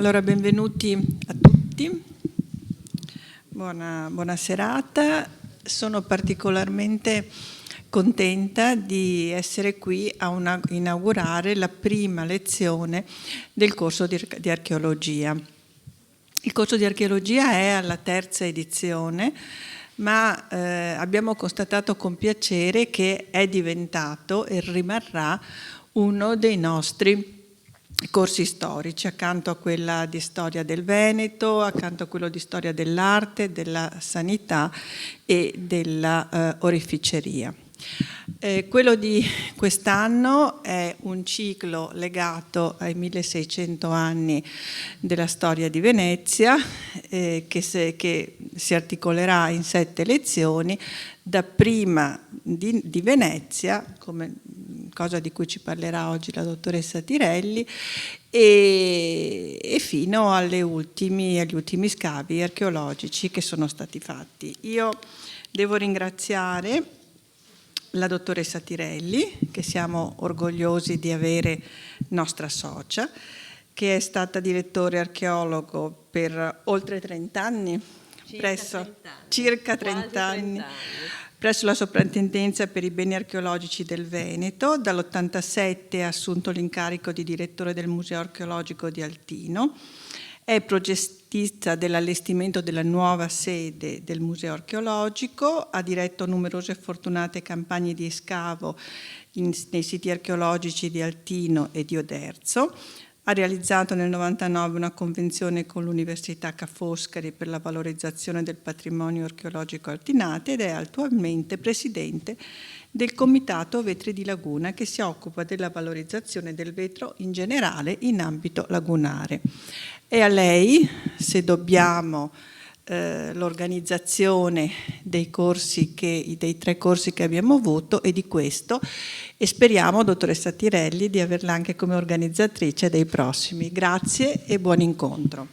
Allora, benvenuti a tutti, buona serata. Sono particolarmente contenta di essere qui a inaugurare la prima lezione del corso di archeologia. Il corso di archeologia è alla terza edizione, ma abbiamo constatato con piacere che è diventato e rimarrà uno dei nostri corsi storici, accanto a quella di storia del Veneto, accanto a quello di storia dell'arte, della sanità e della oreficeria. Quello di quest'anno è un ciclo legato ai 1600 anni della storia di Venezia, che si articolerà in 7 lezioni, da prima di Venezia, come cosa di cui ci parlerà oggi la dottoressa Tirelli, e fino agli ultimi scavi archeologici che sono stati fatti. Io devo ringraziare la dottoressa Tirelli, che siamo orgogliosi di avere nostra socia, che è stata direttore archeologo per oltre 30 anni, circa 30 anni, presso la Soprintendenza per i beni archeologici del Veneto. Dall'87 ha assunto l'incarico di direttore del Museo archeologico di Altino. È progettista dell'allestimento della nuova sede del Museo archeologico, ha diretto numerose e fortunate campagne di scavo nei siti archeologici di Altino e di Oderzo. Ha realizzato nel 1999 una convenzione con l'Università Ca' Foscari per la valorizzazione del patrimonio archeologico altinate ed è attualmente presidente del Comitato Vetri di Laguna, che si occupa della valorizzazione del vetro in generale in ambito lagunare. E a lei, se dobbiamo l'organizzazione dei 3 corsi che abbiamo avuto e di questo, e speriamo, dottoressa Tirelli, di averla anche come organizzatrice dei prossimi. Grazie e buon incontro.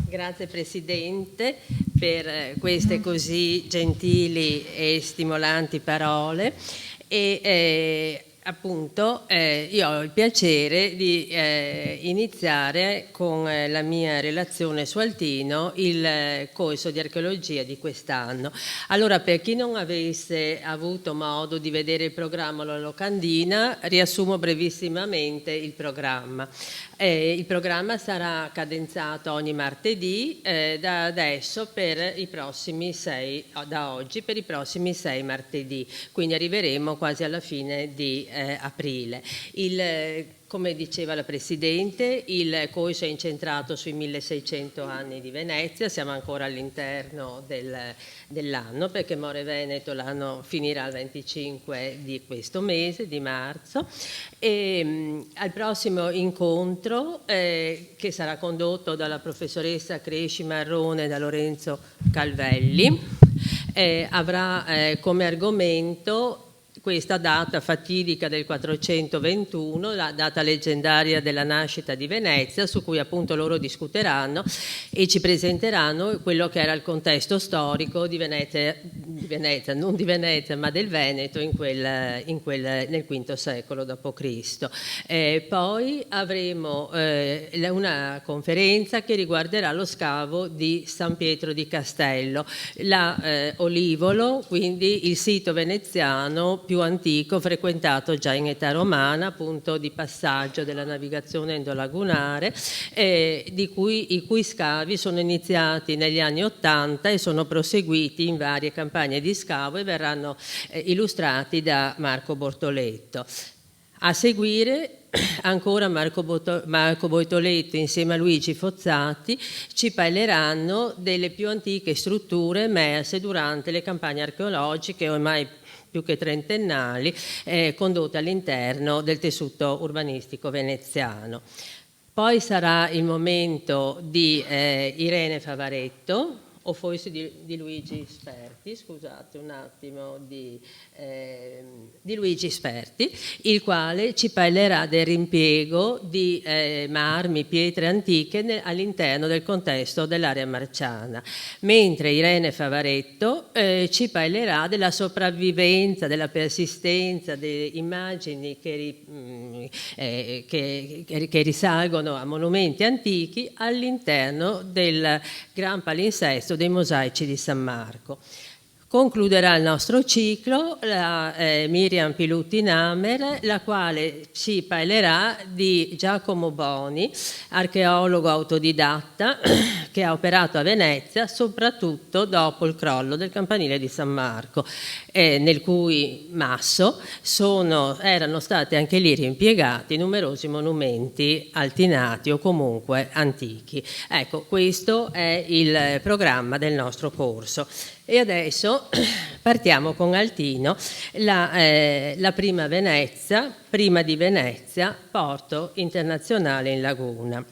Grazie Presidente per queste così gentili e stimolanti parole. Appunto, io ho il piacere di iniziare con la mia relazione su Altino, il corso di archeologia di quest'anno. Allora, per chi non avesse avuto modo di vedere il programma alla locandina, riassumo brevissimamente il programma. Il programma sarà cadenzato ogni martedì da adesso per i prossimi 6, da oggi per i prossimi 6 martedì, quindi arriveremo quasi alla fine di aprile. Come diceva la Presidente, il corso è incentrato sui 1600 anni di Venezia, siamo ancora all'interno dell'anno perché More Veneto l'anno finirà il 25 di questo mese, di marzo, e al prossimo incontro che sarà condotto dalla professoressa Cresci Marrone e da Lorenzo Calvelli, avrà come argomento questa data fatidica del 421, la data leggendaria della nascita di Venezia, su cui appunto loro discuteranno e ci presenteranno quello che era il contesto storico di Venezia, non di Venezia ma del Veneto nel V secolo d.C. Poi avremo una conferenza che riguarderà lo scavo di San Pietro di Castello, la Olivolo, quindi il sito veneziano più antico, frequentato già in età romana, appunto di passaggio della navigazione endolagunare, i cui scavi sono iniziati negli anni '80 e sono proseguiti in varie campagne di scavo e verranno illustrati da Marco Bortoletto. A seguire ancora Marco Bortoletto insieme a Luigi Fozzati ci parleranno delle più antiche strutture emerse durante le campagne archeologiche ormai più che trentennali condotte all'interno del tessuto urbanistico veneziano. Poi sarà il momento di Irene Favaretto, o forse di Luigi Sperti, scusate un attimo, di Luigi Sperti, il quale ci parlerà del rimpiego di marmi, pietre antiche all'interno del contesto dell'area marciana, mentre Irene Favaretto ci parlerà della sopravvivenza, della persistenza delle immagini che risalgono a monumenti antichi all'interno del gran palinsesto dei mosaici di San Marco. Concluderà il nostro ciclo la Miriam Pilutti-Namer, la quale ci parlerà di Giacomo Boni, archeologo autodidatta che ha operato a Venezia soprattutto dopo il crollo del campanile di San Marco, nel cui masso erano stati anche lì riempiegati numerosi monumenti altinati o comunque antichi. Ecco, questo è il programma del nostro corso. E adesso partiamo con Altino, la prima Venezia, prima di Venezia, porto internazionale in laguna.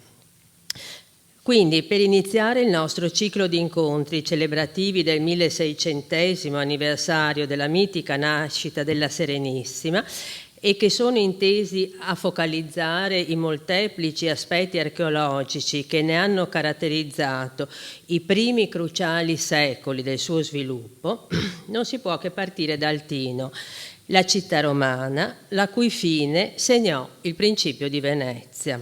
Quindi, per iniziare il nostro ciclo di incontri celebrativi del 1600° anniversario della mitica nascita della Serenissima, e che sono intesi a focalizzare i molteplici aspetti archeologici che ne hanno caratterizzato i primi cruciali secoli del suo sviluppo, non si può che partire da Altino, la città romana, la cui fine segnò il principio di Venezia.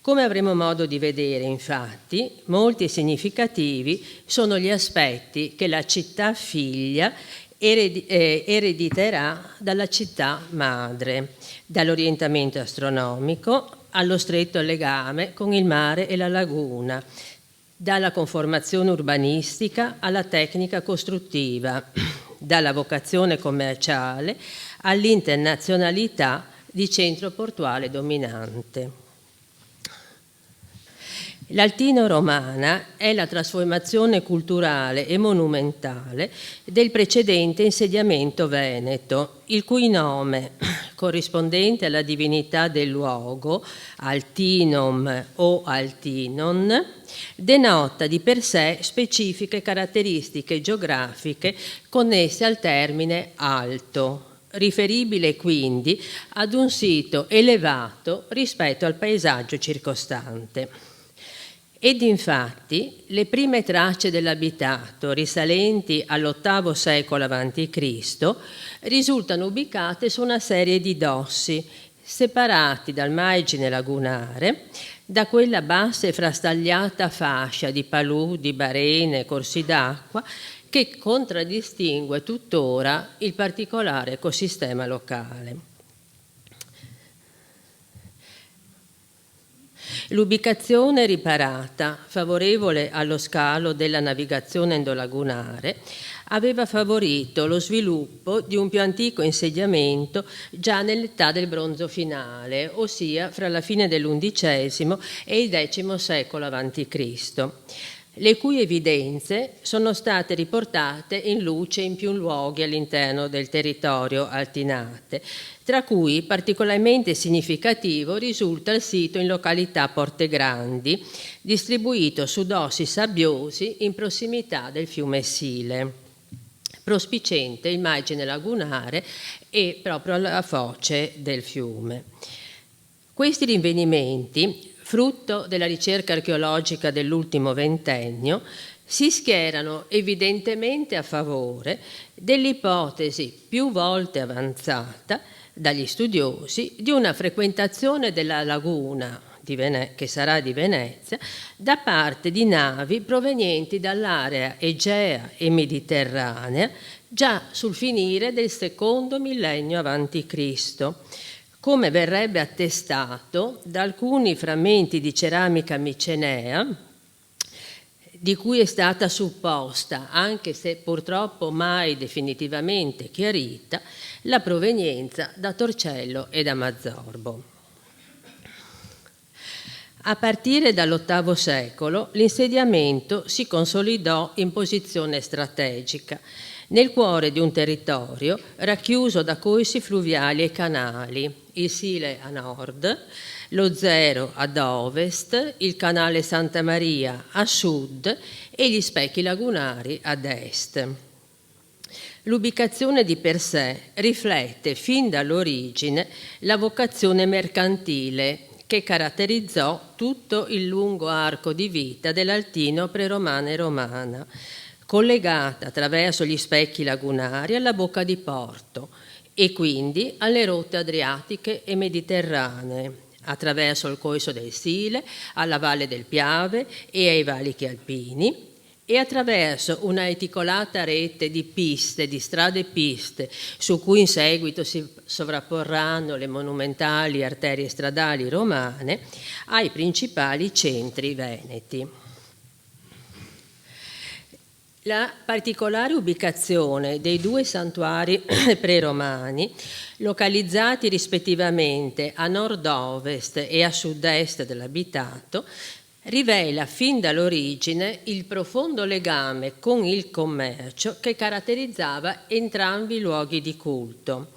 Come avremo modo di vedere, infatti, molti e significativi sono gli aspetti che la città figlia erediterà dalla città madre, dall'orientamento astronomico allo stretto legame con il mare e la laguna, dalla conformazione urbanistica alla tecnica costruttiva, dalla vocazione commerciale all'internazionalità di centro portuale dominante. L'Altino romana è la trasformazione culturale e monumentale del precedente insediamento veneto, il cui nome, corrispondente alla divinità del luogo, Altinum o Altinon, denota di per sé specifiche caratteristiche geografiche connesse al termine alto, riferibile quindi ad un sito elevato rispetto al paesaggio circostante. Ed infatti le prime tracce dell'abitato risalenti all'VIII secolo a.C. risultano ubicate su una serie di dossi separati dal margine lagunare da quella bassa e frastagliata fascia di paludi, barene, corsi d'acqua che contraddistingue tuttora il particolare ecosistema locale. L'ubicazione riparata, favorevole allo scalo della navigazione endolagunare, aveva favorito lo sviluppo di un più antico insediamento già nell'età del bronzo finale, ossia fra la fine dell'XI e il X secolo a.C., le cui evidenze sono state riportate in luce in più luoghi all'interno del territorio altinate, tra cui particolarmente significativo risulta il sito in località Porte Grandi, distribuito su dossi sabbiosi in prossimità del fiume Sile, prospiciente il margine lagunare e proprio alla foce del fiume. Questi rinvenimenti, frutto della ricerca archeologica dell'ultimo ventennio, si schierano evidentemente a favore dell'ipotesi più volte avanzata dagli studiosi di una frequentazione della laguna che sarà di Venezia da parte di navi provenienti dall'area egea e mediterranea già sul finire del secondo millennio a.C., come verrebbe attestato da alcuni frammenti di ceramica micenea di cui è stata supposta, anche se purtroppo mai definitivamente chiarita, la provenienza da Torcello e da Mazzorbo. A partire dall'VIII secolo l'insediamento si consolidò in posizione strategica, nel cuore di un territorio racchiuso da corsi fluviali e canali, il Sile a nord, lo Zero ad ovest, il canale Santa Maria a sud e gli specchi lagunari ad est. L'ubicazione di per sé riflette fin dall'origine la vocazione mercantile che caratterizzò tutto il lungo arco di vita dell'Altino preromana e romana, collegata attraverso gli specchi lagunari alla bocca di porto e quindi alle rotte adriatiche e mediterranee, attraverso il Coiso del Sile, alla Valle del Piave e ai valichi alpini, e attraverso una eticolata rete di piste, di strade piste, su cui in seguito si sovrapporranno le monumentali arterie stradali romane, ai principali centri veneti. La particolare ubicazione dei due santuari preromani, localizzati rispettivamente a nord-ovest e a sud-est dell'abitato, rivela fin dall'origine il profondo legame con il commercio che caratterizzava entrambi i luoghi di culto,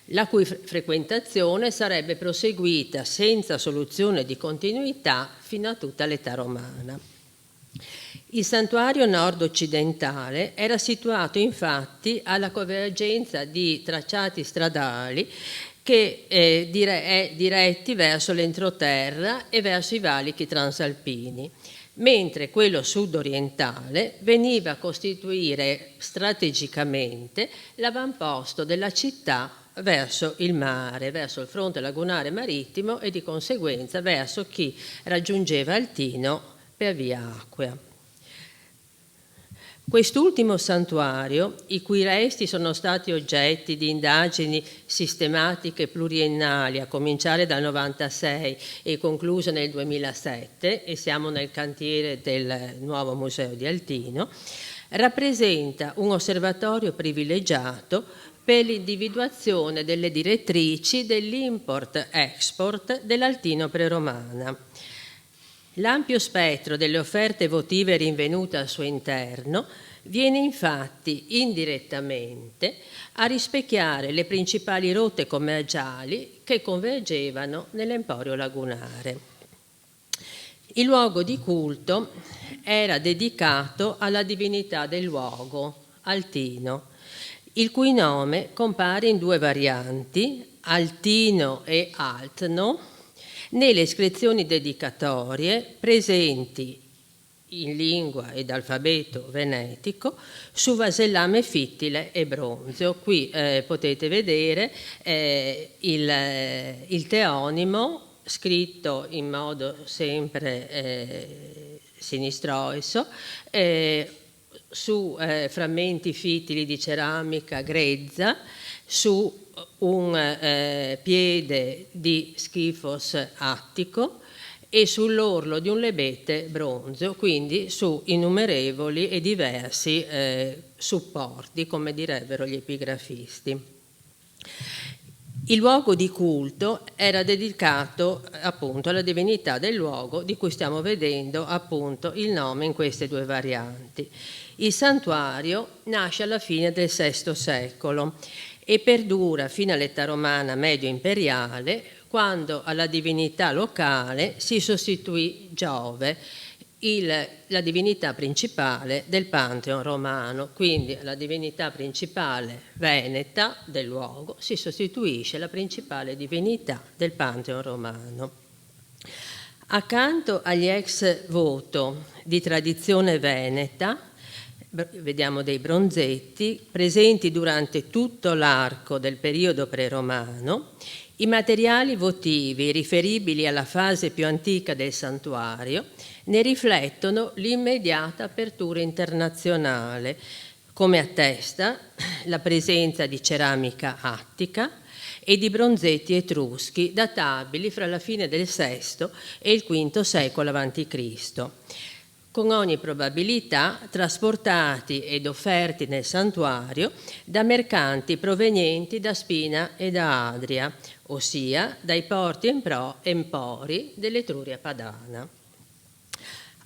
la cui frequentazione sarebbe proseguita senza soluzione di continuità fino a tutta l'età romana. Il santuario nord-occidentale era situato infatti alla convergenza di tracciati stradali che diretti verso l'entroterra e verso i valichi transalpini, mentre quello sud-orientale veniva a costituire strategicamente l'avamposto della città verso il mare, verso il fronte lagunare marittimo e di conseguenza verso chi raggiungeva Altino per via acquea. Quest'ultimo santuario, i cui resti sono stati oggetti di indagini sistematiche pluriennali, a cominciare dal 96 e concluse nel 2007, e siamo nel cantiere del nuovo museo di Altino, rappresenta un osservatorio privilegiato per l'individuazione delle direttrici dell'import-export dell'Altino preromana. L'ampio spettro delle offerte votive rinvenute al suo interno viene infatti indirettamente a rispecchiare le principali rotte commerciali che convergevano nell'emporio lagunare. Il luogo di culto era dedicato alla divinità del luogo, Altino, il cui nome compare in due varianti, Altino e Altno, nelle iscrizioni dedicatorie presenti in lingua ed alfabeto venetico su vasellame fittile e bronzeo. Qui potete vedere il teonimo scritto in modo sempre sinistroiso su frammenti fittili di ceramica grezza, su un piede di schifos attico e sull'orlo di un lebete bronzeo, quindi su innumerevoli e diversi supporti, come direbbero gli epigrafisti. Il luogo di culto era dedicato appunto alla divinità del luogo, di cui stiamo vedendo appunto il nome in queste due varianti. Il santuario nasce alla fine del VI secolo e perdura fino all'età romana medio-imperiale, quando alla divinità locale si sostituì Giove, la divinità principale del Pantheon romano. Quindi alla divinità principale veneta del luogo si sostituisce la principale divinità del Pantheon romano. Accanto agli ex voto di tradizione veneta, vediamo dei bronzetti presenti durante tutto l'arco del periodo preromano. I materiali votivi riferibili alla fase più antica del santuario ne riflettono l'immediata apertura internazionale, come attesta la presenza di ceramica attica e di bronzetti etruschi databili fra la fine del VI e il V secolo a.C., con ogni probabilità trasportati ed offerti nel santuario da mercanti provenienti da Spina e da Adria, ossia dai porti empori dell'Etruria padana.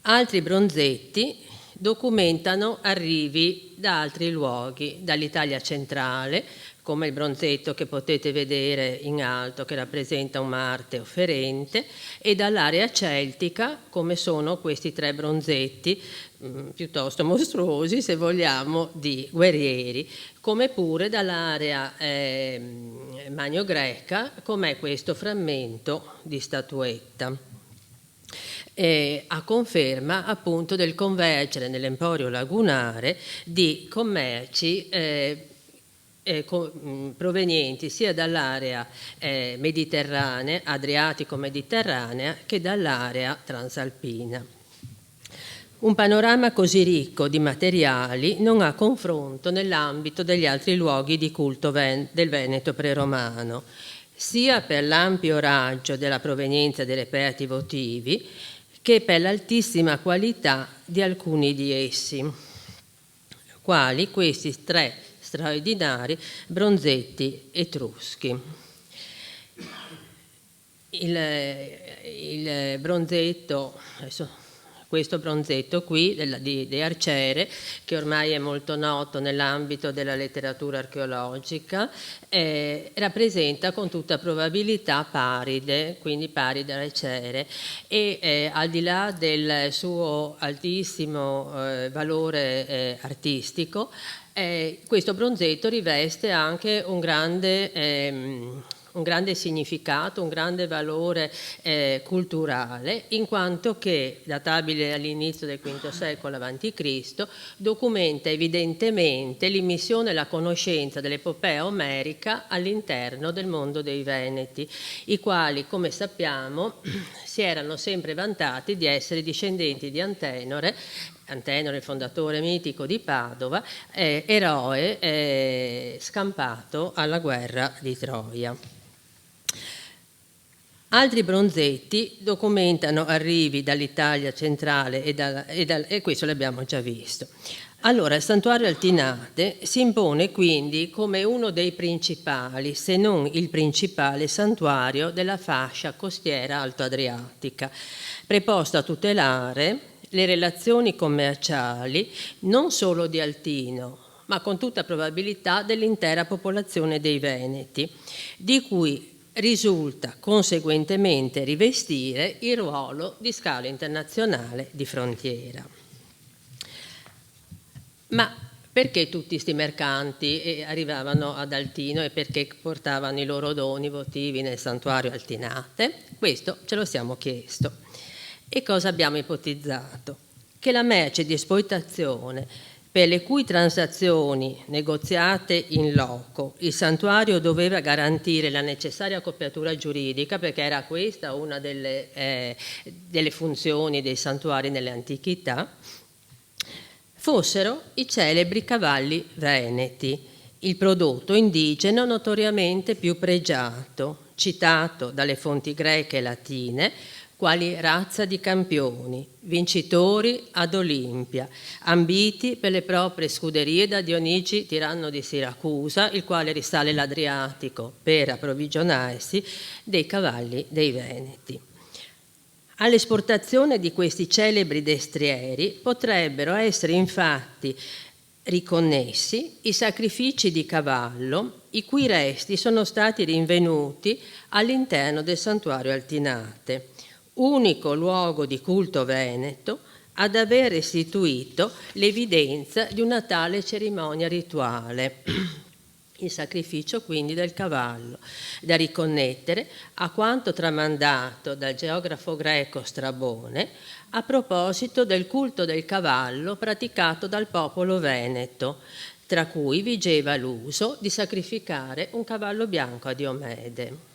Altri bronzetti documentano arrivi da altri luoghi, dall'Italia centrale, come il bronzetto che potete vedere in alto, che rappresenta un Marte offerente, e dall'area celtica, come sono questi 3 bronzetti, piuttosto mostruosi, se vogliamo, di guerrieri, come pure dall'area magno-greca, come questo frammento di statuetta. A conferma appunto del convergere nell'emporio lagunare di commerci provenienti sia dall'area mediterranea, adriatico-mediterranea, che dall'area transalpina. Un panorama così ricco di materiali non ha confronto nell'ambito degli altri luoghi di culto del Veneto preromano, sia per l'ampio raggio della provenienza dei reperti votivi, che per l'altissima qualità di alcuni di essi, quali questi 3 straordinari bronzetti etruschi. Il bronzetto, questo bronzetto qui di Arciere, che ormai è molto noto nell'ambito della letteratura archeologica, rappresenta con tutta probabilità Paride, quindi Paride Arciere, e al di là del suo altissimo valore artistico, questo bronzetto riveste anche un grande significato, un grande valore culturale, in quanto che, databile all'inizio del V secolo a.C., documenta evidentemente l'immissione e la conoscenza dell'epopea omerica all'interno del mondo dei Veneti, i quali, come sappiamo, si erano sempre vantati di essere discendenti di Antenore, il fondatore mitico di Padova, eroe scampato alla guerra di Troia. Altri bronzetti documentano arrivi dall'Italia centrale e questo l'abbiamo già visto. Allora, il santuario Altinate si impone quindi come uno dei principali, se non il principale santuario della fascia costiera altoadriatica, preposto a tutelare le relazioni commerciali non solo di Altino, ma con tutta probabilità dell'intera popolazione dei Veneti, di cui risulta conseguentemente rivestire il ruolo di scalo internazionale di frontiera. Ma perché tutti questi mercanti arrivavano ad Altino e perché portavano i loro doni votivi nel santuario Altinate? Questo ce lo siamo chiesto. E cosa abbiamo ipotizzato? Che la merce di esportazione, per le cui transazioni negoziate in loco il santuario doveva garantire la necessaria copertura giuridica, perché era questa una delle funzioni dei santuari nelle antichità, fossero i celebri cavalli veneti, il prodotto indigeno notoriamente più pregiato, citato dalle fonti greche e latine quali razza di campioni, vincitori ad Olimpia, ambiti per le proprie scuderie da Dionigi, tiranno di Siracusa, il quale risale l'Adriatico per approvvigionarsi dei cavalli dei Veneti. All'esportazione di questi celebri destrieri potrebbero essere infatti riconnessi i sacrifici di cavallo, i cui resti sono stati rinvenuti all'interno del santuario Altinate, unico luogo di culto veneto ad aver restituito l'evidenza di una tale cerimonia rituale, il sacrificio quindi del cavallo, da riconnettere a quanto tramandato dal geografo greco Strabone a proposito del culto del cavallo praticato dal popolo veneto, tra cui vigeva l'uso di sacrificare un cavallo bianco a Diomede.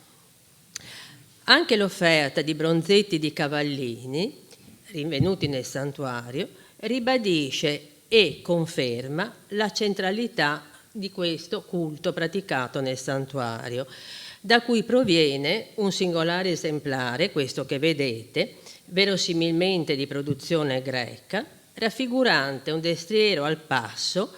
Anche l'offerta di bronzetti di cavallini, rinvenuti nel santuario, ribadisce e conferma la centralità di questo culto praticato nel santuario, da cui proviene un singolare esemplare, questo che vedete, verosimilmente di produzione greca, raffigurante un destriero al passo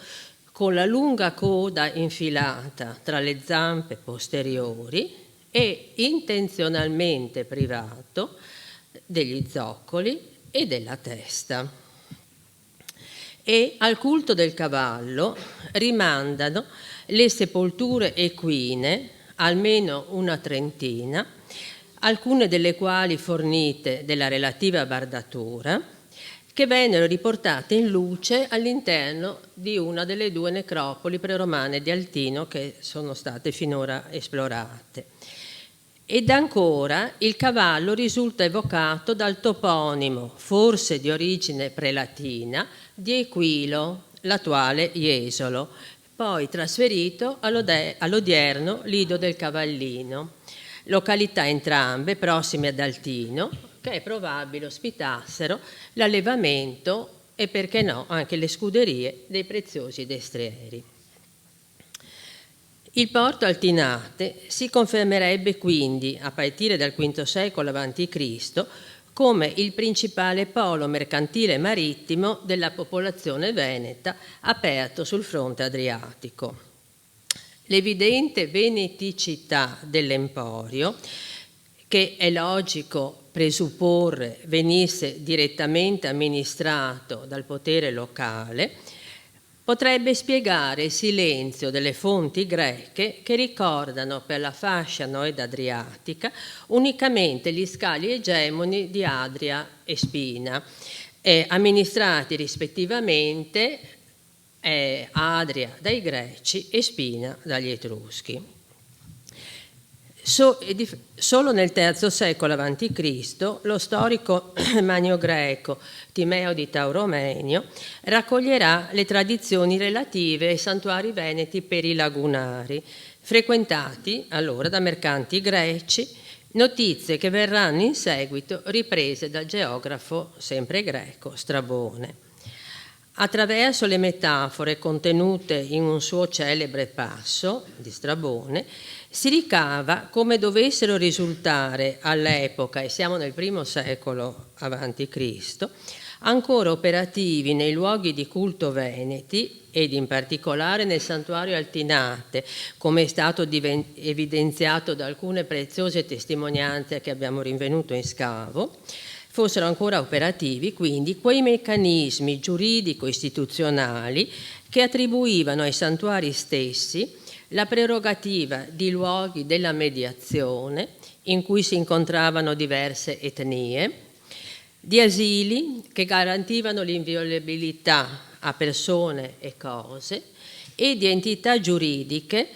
con la lunga coda infilata tra le zampe posteriori e intenzionalmente privato degli zoccoli e della testa. e al culto del cavallo rimandano le sepolture equine, almeno una trentina, alcune delle quali fornite della relativa bardatura, che vennero riportate in luce all'interno di una delle 2 necropoli preromane di Altino che sono state finora esplorate. Ed ancora il cavallo risulta evocato dal toponimo, forse di origine prelatina, di Equilo, l'attuale Jesolo, poi trasferito all'odierno Lido del Cavallino, località entrambe prossime ad Altino, che è probabile ospitassero l'allevamento e, perché no, anche le scuderie dei preziosi destrieri. Il porto altinate si confermerebbe quindi, a partire dal V secolo a.C., come il principale polo mercantile marittimo della popolazione veneta aperto sul fronte adriatico. L'evidente veneticità dell'emporio, che è logico presupporre venisse direttamente amministrato dal potere locale, potrebbe spiegare il silenzio delle fonti greche che ricordano per la fascia noed-adriatica unicamente gli scali egemoni di Adria e Spina, amministrati rispettivamente Adria dai Greci e Spina dagli Etruschi. Solo nel III secolo a.C. lo storico magno-greco Timeo di Tauromenio raccoglierà le tradizioni relative ai santuari veneti perilagunari, frequentati allora da mercanti greci, notizie che verranno in seguito riprese dal geografo sempre greco Strabone. Attraverso le metafore contenute in un suo celebre passo di Strabone, si ricava come dovessero risultare all'epoca, e siamo nel I secolo a.C., ancora operativi nei luoghi di culto veneti ed in particolare nel santuario Altinate, come è stato evidenziato da alcune preziose testimonianze che abbiamo rinvenuto in scavo, fossero ancora operativi quindi quei meccanismi giuridico-istituzionali che attribuivano ai santuari stessi la prerogativa di luoghi della mediazione in cui si incontravano diverse etnie, di asili che garantivano l'inviolabilità a persone e cose e di entità giuridiche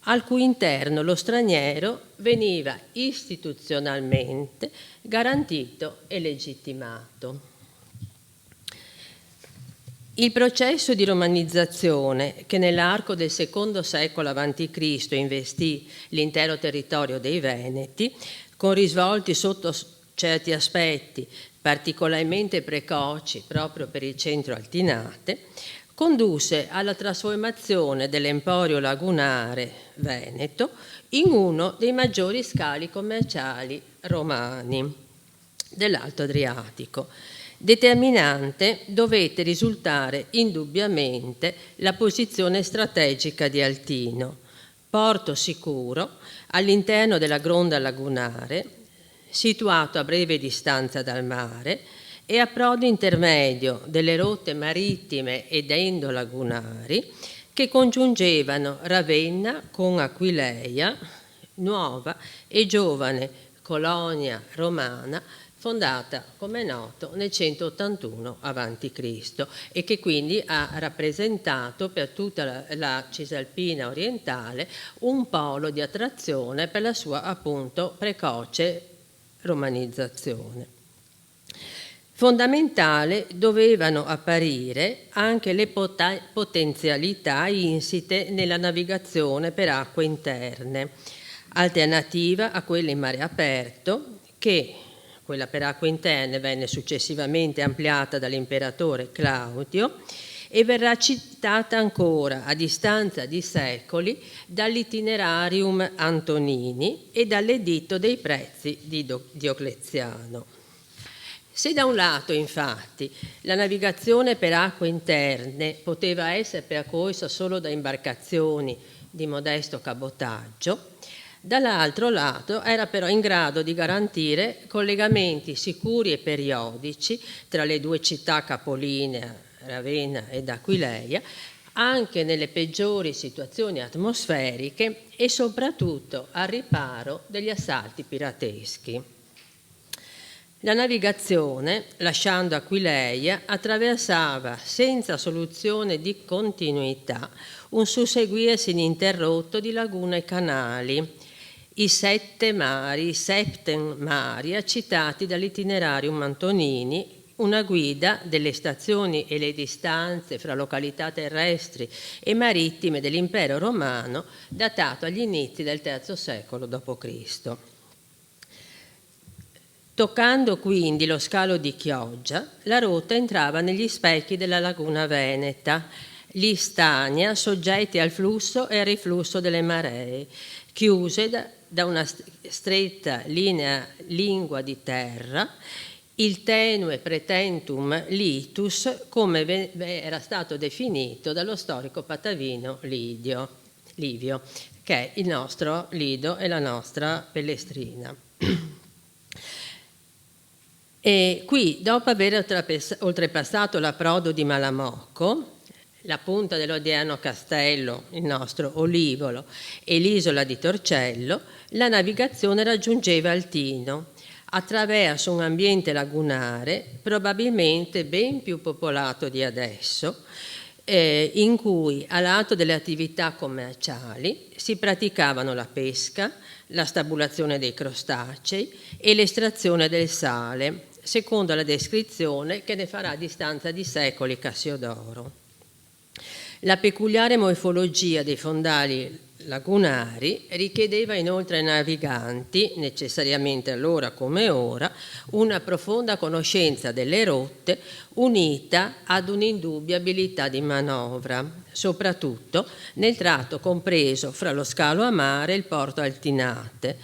al cui interno lo straniero veniva istituzionalmente garantito e legittimato. Il processo di romanizzazione che nell'arco del II secolo a.C. investì l'intero territorio dei Veneti, con risvolti sotto certi aspetti particolarmente precoci proprio per il centro Altinate, condusse alla trasformazione dell'emporio lagunare veneto in uno dei maggiori scali commerciali romani dell'Alto Adriatico. Determinante dovette risultare indubbiamente la posizione strategica di Altino, porto sicuro all'interno della gronda lagunare, situato a breve distanza dal mare e a approdo intermedio delle rotte marittime ed endolagunari che congiungevano Ravenna con Aquileia, nuova e giovane colonia romana fondata, come è noto, nel 181 a.C. e che quindi ha rappresentato per tutta la Cisalpina orientale un polo di attrazione per la sua appunto precoce romanizzazione. Fondamentale dovevano apparire anche le potenzialità insite nella navigazione per acque interne, alternativa a quella in mare aperto che quella per acque interne venne successivamente ampliata dall'imperatore Claudio e verrà citata ancora a distanza di secoli dall'Itinerarium Antonini e dall'Editto dei Prezzi di Diocleziano. Se da un lato, infatti, la navigazione per acque interne poteva essere percorsa solo da imbarcazioni di modesto cabotaggio, dall'altro lato era però in grado di garantire collegamenti sicuri e periodici tra le due città capolinee Ravenna ed Aquileia, anche nelle peggiori situazioni atmosferiche e soprattutto al riparo degli assalti pirateschi. La navigazione, lasciando Aquileia, attraversava senza soluzione di continuità un susseguirsi ininterrotto di lagune e canali, i septem maria citati dall'Itinerarium Antonini, una guida delle stazioni e le distanze fra località terrestri e marittime dell'impero romano, datato agli inizi del III secolo d.C. Toccando quindi lo scalo di Chioggia, la rotta entrava negli specchi della laguna veneta, l'Istania, soggetti al flusso e al riflusso delle maree, chiuse da una stretta lingua di terra, il tenue pretentum litus, come era stato definito dallo storico patavino Livio, che è il nostro Lido e la nostra Pellestrina. E qui, dopo aver oltrepassato l'approdo di Malamocco, la punta dell'odierno castello, il nostro Olivolo, e l'isola di Torcello, la navigazione raggiungeva Altino, attraverso un ambiente lagunare probabilmente ben più popolato di adesso, in cui, a lato delle attività commerciali, si praticavano la pesca, la stabulazione dei crostacei e l'estrazione del sale, secondo la descrizione che ne farà a distanza di secoli Cassiodoro. La peculiare morfologia dei fondali lagunari richiedeva inoltre ai naviganti, necessariamente allora come ora, una profonda conoscenza delle rotte unita ad un'indubbia abilità di manovra, soprattutto nel tratto compreso fra lo scalo a mare e il porto Altinate,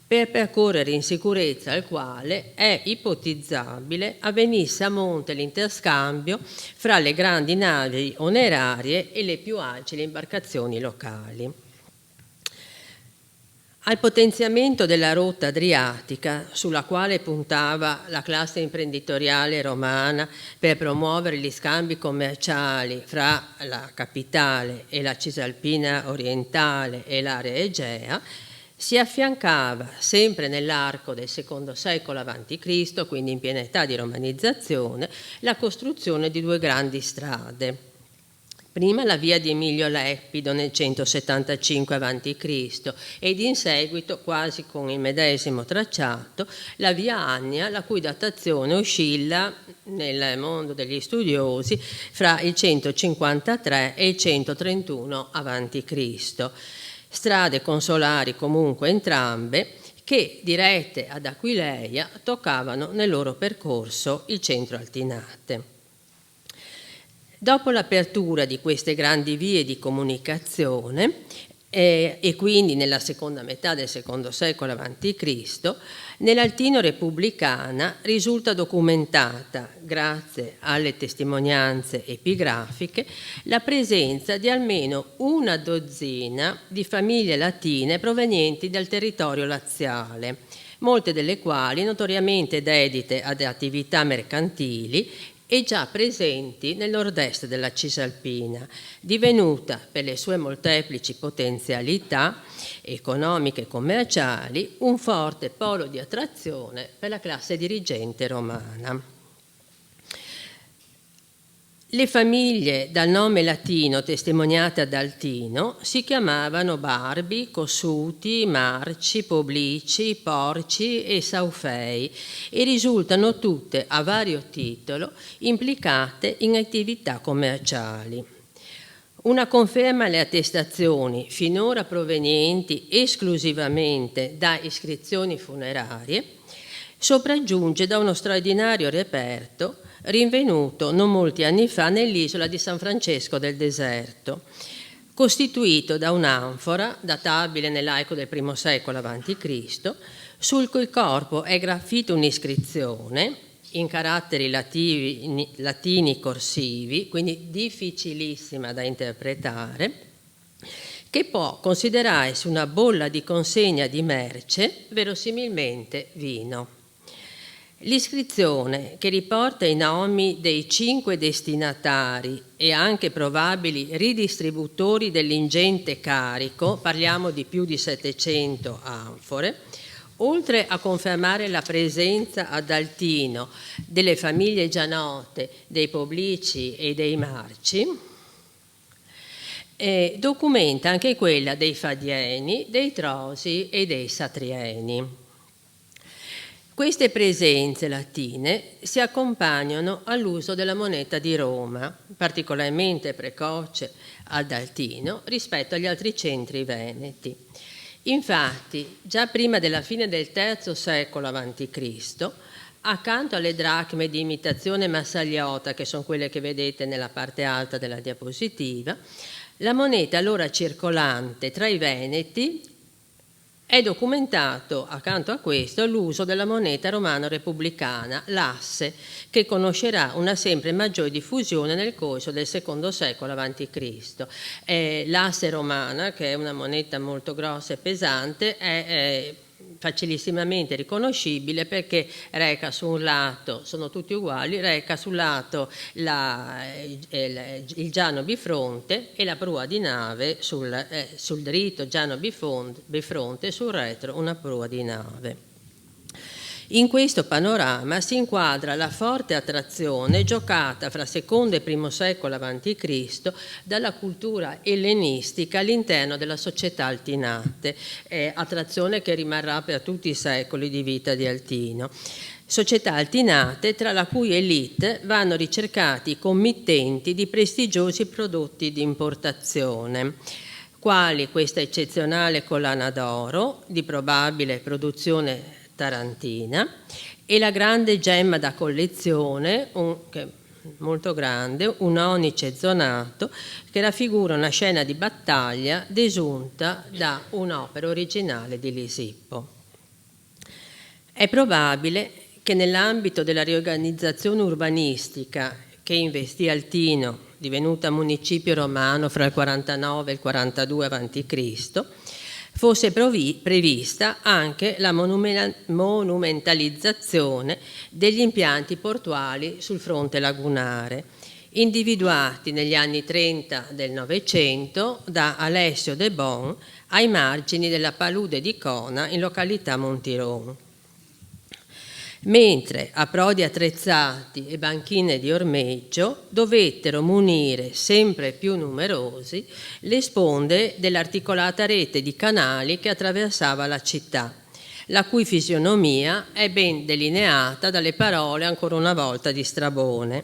per percorrere in sicurezza al quale è ipotizzabile avvenisse a monte l'interscambio fra le grandi navi onerarie e le più agili imbarcazioni locali. Al potenziamento della rotta adriatica, sulla quale puntava la classe imprenditoriale romana per promuovere gli scambi commerciali fra la capitale e la Cisalpina orientale e l'area egea, si affiancava, sempre nell'arco del secondo secolo a.C., quindi in piena età di romanizzazione, la costruzione di due grandi strade. Prima la via di Emilio Leppido nel 175 a.C. ed in seguito, quasi con il medesimo tracciato, la via Annia, la cui datazione oscilla nel mondo degli studiosi fra il 153 e il 131 a.C. Strade consolari comunque entrambe che, dirette ad Aquileia, toccavano nel loro percorso il centro Altinate. Dopo l'apertura di queste grandi vie di comunicazione e quindi nella seconda metà del secondo secolo a.C., nell'Altino repubblicana risulta documentata, grazie alle testimonianze epigrafiche, la presenza di almeno una dozzina di famiglie latine provenienti dal territorio laziale, molte delle quali notoriamente dedite ad attività mercantili e già presenti nel nord-est della Cisalpina, divenuta per le sue molteplici potenzialità economiche e commerciali un forte polo di attrazione per la classe dirigente romana. Le famiglie dal nome latino testimoniate ad Altino si chiamavano Barbi, Cossuti, Marci, Poblici, Porci e Saufei e risultano tutte a vario titolo implicate in attività commerciali. Una conferma alle attestazioni finora provenienti esclusivamente da iscrizioni funerarie sopraggiunge da uno straordinario reperto rinvenuto non molti anni fa nell'isola di San Francesco del Deserto, costituito da un'anfora databile nell'arco del I secolo a.C., sul cui corpo è graffita un'iscrizione in caratteri latini corsivi, quindi difficilissima da interpretare, che può considerarsi una bolla di consegna di merce, verosimilmente vino. L'iscrizione, che riporta i nomi dei 5 destinatari e anche probabili ridistributori dell'ingente carico, parliamo di più di 700 anfore, oltre a confermare la presenza ad Altino delle famiglie già note dei Poblici e dei Marci, documenta anche quella dei Fadieni, dei Trosi e dei Satrieni. Queste presenze latine si accompagnano all'uso della moneta di Roma, particolarmente precoce ad Altino rispetto agli altri centri veneti. Infatti, già prima della fine del III secolo a.C., accanto alle dracme di imitazione massagliota, che sono quelle che vedete nella parte alta della diapositiva, la moneta allora circolante tra i veneti è documentato, accanto a questo, l'uso della moneta romano-repubblicana, l'asse, che conoscerà una sempre maggiore diffusione nel corso del II secolo a.C. L'asse romana, che è una moneta molto grossa e pesante, è facilissimamente riconoscibile perché reca su un lato, sono tutti uguali, reca sul lato il giano bifronte e la prua di nave sul dritto giano bifronte e sul retro una prua di nave. In questo panorama si inquadra la forte attrazione giocata fra secondo e primo secolo a.C. dalla cultura ellenistica all'interno della società altinate, attrazione che rimarrà per tutti i secoli di vita di Altino. Società altinate tra la cui elite vanno ricercati i committenti di prestigiosi prodotti di importazione, quali questa eccezionale collana d'oro di probabile produzione tarantina e la grande gemma da collezione, molto grande, un onice zonato che raffigura una scena di battaglia desunta da un'opera originale di Lisippo. È probabile che nell'ambito della riorganizzazione urbanistica che investì Altino, divenuta municipio romano fra il 49 e il 42 a.C., fosse prevista anche la monumentalizzazione degli impianti portuali sul fronte lagunare, individuati negli anni 30 del Novecento da Alessio de Bon ai margini della palude di Cona in località Montiron. Mentre approdi attrezzati e banchine di ormeggio dovettero munire sempre più numerosi le sponde dell'articolata rete di canali che attraversava la città, la cui fisionomia è ben delineata dalle parole ancora una volta di Strabone,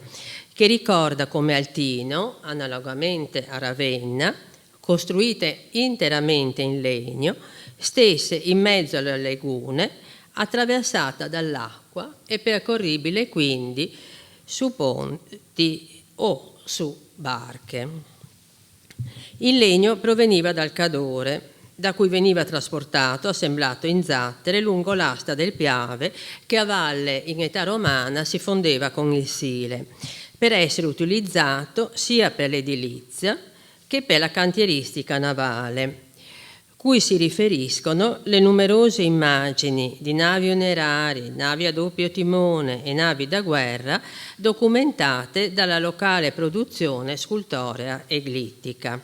che ricorda come Altino, analogamente a Ravenna, costruite interamente in legno, stesse in mezzo alla lagune, attraversata dall'acqua e percorribile quindi su ponti o su barche. Il legno proveniva dal Cadore, da cui veniva trasportato, assemblato in zattere lungo l'asta del Piave, che a valle in età romana si fondeva con il Sile, per essere utilizzato sia per l'edilizia che per la cantieristica navale, cui si riferiscono le numerose immagini di navi onerari, navi a doppio timone e navi da guerra documentate dalla locale produzione scultorea e glittica.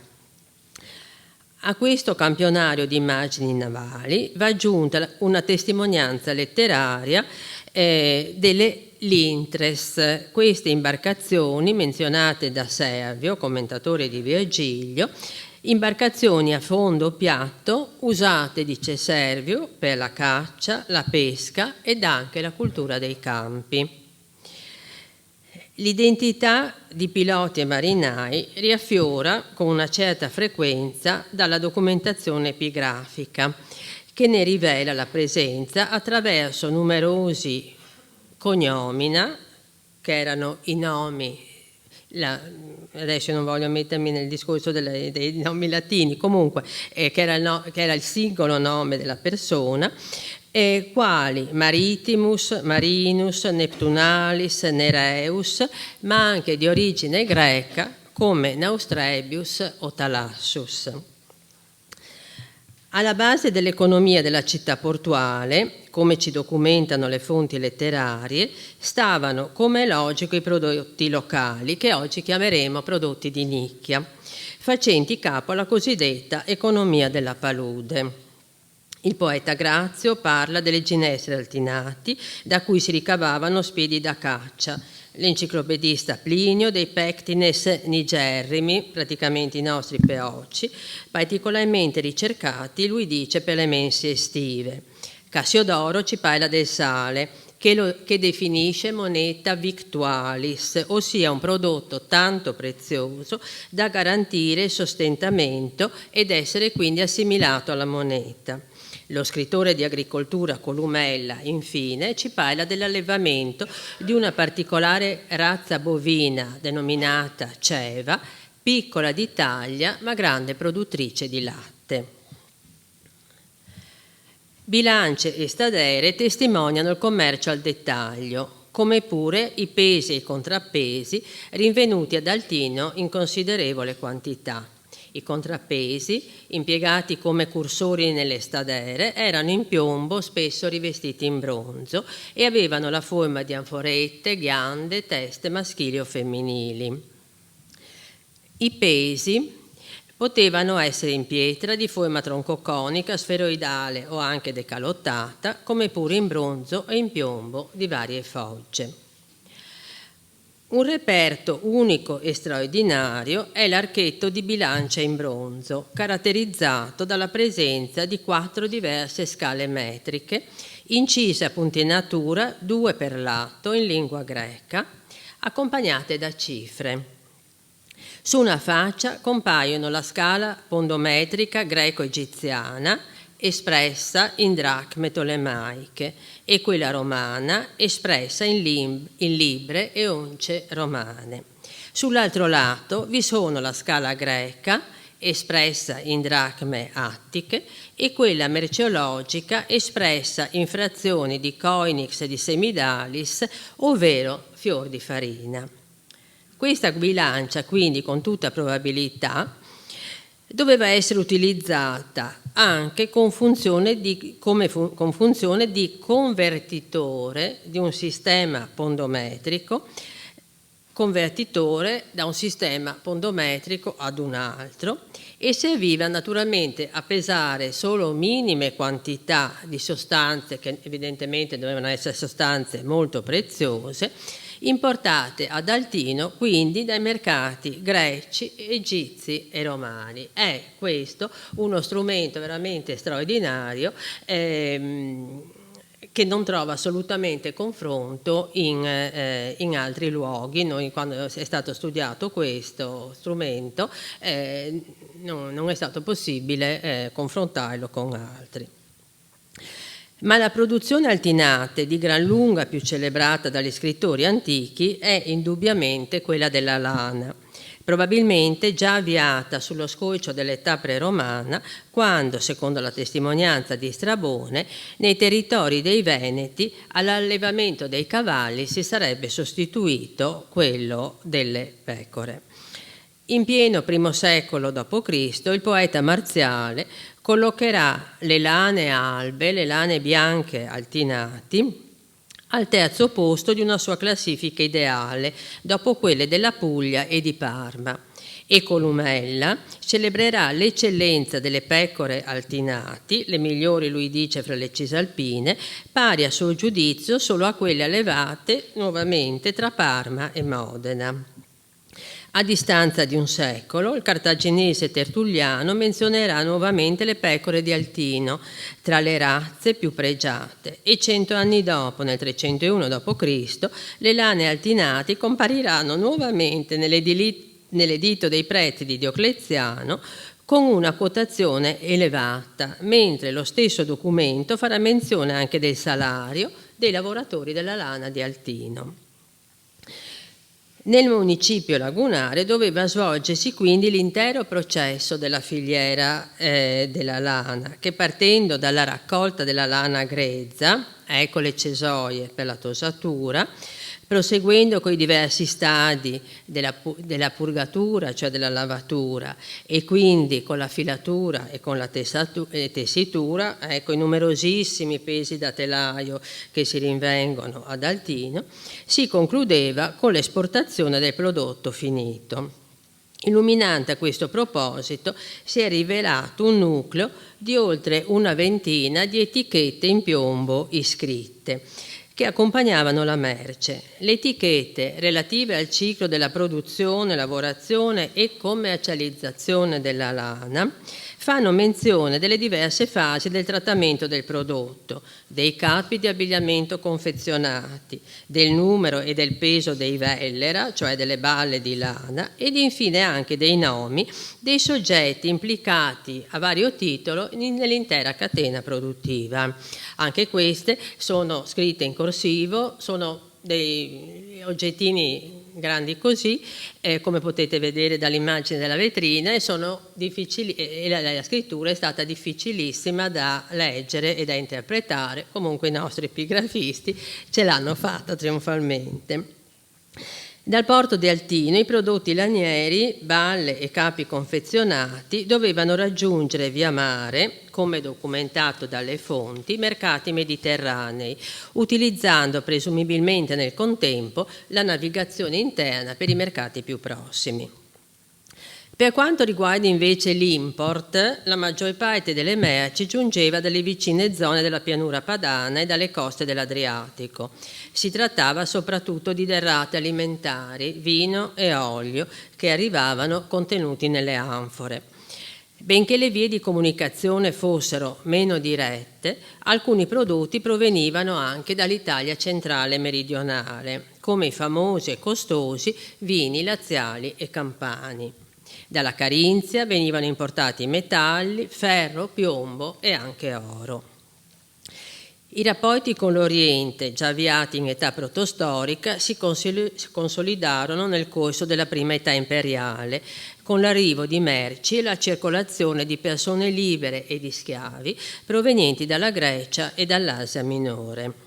A questo campionario di immagini navali va aggiunta una testimonianza letteraria delle Lintres, queste imbarcazioni menzionate da Servio, commentatore di Virgilio, imbarcazioni a fondo piatto usate, dice Servio, per la caccia, la pesca ed anche la cultura dei campi. L'identità di piloti e marinai riaffiora con una certa frequenza dalla documentazione epigrafica, che ne rivela la presenza attraverso numerosi cognomina, che erano i nomi, adesso non voglio mettermi nel discorso dei nomi latini, comunque che era il singolo nome della persona, quali Maritimus, Marinus, Neptunalis, Nereus, ma anche di origine greca come Naustrebius o Thalassus. Alla base dell'economia della città portuale, come ci documentano le fonti letterarie, stavano, come è logico, i prodotti locali, che oggi chiameremo prodotti di nicchia, facenti capo alla cosiddetta economia della palude. Il poeta Grazio parla delle ginestre altinati, da cui si ricavavano spiedi da caccia. L'enciclopedista Plinio dei pectines nigerrimi, praticamente i nostri peoci, particolarmente ricercati, lui dice, per le mense estive. Cassiodoro ci parla del sale, che definisce moneta victualis, ossia un prodotto tanto prezioso da garantire il sostentamento ed essere quindi assimilato alla moneta. Lo scrittore di agricoltura Columella, infine, ci parla dell'allevamento di una particolare razza bovina denominata ceva, piccola di taglia ma grande produttrice di latte. Bilance e stadere testimoniano il commercio al dettaglio, come pure i pesi e i contrappesi rinvenuti ad Altino in considerevole quantità. I contrappesi, impiegati come cursori nelle stadere, erano in piombo, spesso rivestiti in bronzo, e avevano la forma di anforette, ghiande, teste maschili o femminili. I pesi potevano essere in pietra, di forma troncoconica, sferoidale o anche decalottata, come pure in bronzo e in piombo di varie fogge. Un reperto unico e straordinario è l'archetto di bilancia in bronzo, caratterizzato dalla presenza di 4 diverse scale metriche, incise a punteggiatura 2 per lato in lingua greca, accompagnate da cifre. Su una faccia compaiono la scala pondometrica greco-egiziana, espressa in dracme tolemaiche, e quella romana, espressa in libre e once romane. Sull'altro lato vi sono la scala greca, espressa in dracme attiche, e quella merceologica, espressa in frazioni di coinix e di semidalis, ovvero fior di farina. Questa bilancia, quindi, con tutta probabilità, doveva essere utilizzata anche con funzione di convertitore di un sistema pondometrico, convertitore da un sistema pondometrico ad un altro, e serviva naturalmente a pesare solo minime quantità di sostanze, che evidentemente dovevano essere sostanze molto preziose, importate ad Altino quindi dai mercati greci, egizi e romani. È questo uno strumento veramente straordinario che non trova assolutamente confronto in altri luoghi. Noi, quando è stato studiato questo strumento, non è stato possibile confrontarlo con altri. Ma la produzione altinate, di gran lunga più celebrata dagli scrittori antichi, è indubbiamente quella della lana, probabilmente già avviata sullo scorcio dell'età preromana, quando, secondo la testimonianza di Strabone, nei territori dei Veneti all'allevamento dei cavalli si sarebbe sostituito quello delle pecore. In pieno I secolo d.C., il poeta marziale collocherà le lane albe, le lane bianche altinati, al terzo posto di una sua classifica ideale, dopo quelle della Puglia e di Parma. E Columella celebrerà l'eccellenza delle pecore altinati, le migliori, lui dice, fra le cisalpine, pari a suo giudizio solo a quelle allevate nuovamente tra Parma e Modena. A distanza di un secolo, il cartaginese Tertulliano menzionerà nuovamente le pecore di Altino tra le razze più pregiate, e 100 anni dopo, nel 301 d.C., le lane altinati compariranno nuovamente nell'editto dei preti di Diocleziano con una quotazione elevata, mentre lo stesso documento farà menzione anche del salario dei lavoratori della lana di Altino. Nel municipio lagunare doveva svolgersi quindi l'intero processo della filiera della lana, che partendo dalla raccolta della lana grezza, ecco le cesoie per la tosatura, Proseguendo con i diversi stadi della purgatura, cioè della lavatura, e quindi con la filatura e con la tessitura, ecco i numerosissimi pesi da telaio che si rinvengono ad Altino, si concludeva con l'esportazione del prodotto finito. Illuminante a questo proposito si è rivelato un nucleo di oltre una ventina di etichette in piombo iscritte che accompagnavano la merce. Le etichette relative al ciclo della produzione, lavorazione e commercializzazione della lana fanno menzione delle diverse fasi del trattamento del prodotto, dei capi di abbigliamento confezionati, del numero e del peso dei vellera, cioè delle balle di lana, ed infine anche dei nomi dei soggetti implicati a vario titolo nell'intera catena produttiva. Anche queste sono scritte in corsivo, sono dei oggettini grandi così, come potete vedere dall'immagine della vetrina, e sono difficili, e la scrittura è stata difficilissima da leggere e da interpretare. Comunque i nostri epigrafisti ce l'hanno fatta trionfalmente. Dal porto di Altino i prodotti lanieri, balle e capi confezionati dovevano raggiungere via mare, come documentato dalle fonti, i mercati mediterranei, utilizzando presumibilmente nel contempo la navigazione interna per i mercati più prossimi. Per quanto riguarda invece l'import, la maggior parte delle merci giungeva dalle vicine zone della pianura padana e dalle coste dell'Adriatico. Si trattava soprattutto di derrate alimentari, vino e olio, che arrivavano contenuti nelle anfore. Benché le vie di comunicazione fossero meno dirette, alcuni prodotti provenivano anche dall'Italia centrale e meridionale, come i famosi e costosi vini laziali e campani. Dalla Carinzia venivano importati metalli, ferro, piombo e anche oro. I rapporti con l'Oriente, già avviati in età protostorica, si consolidarono nel corso della prima età imperiale, con l'arrivo di merci e la circolazione di persone libere e di schiavi provenienti dalla Grecia e dall'Asia minore.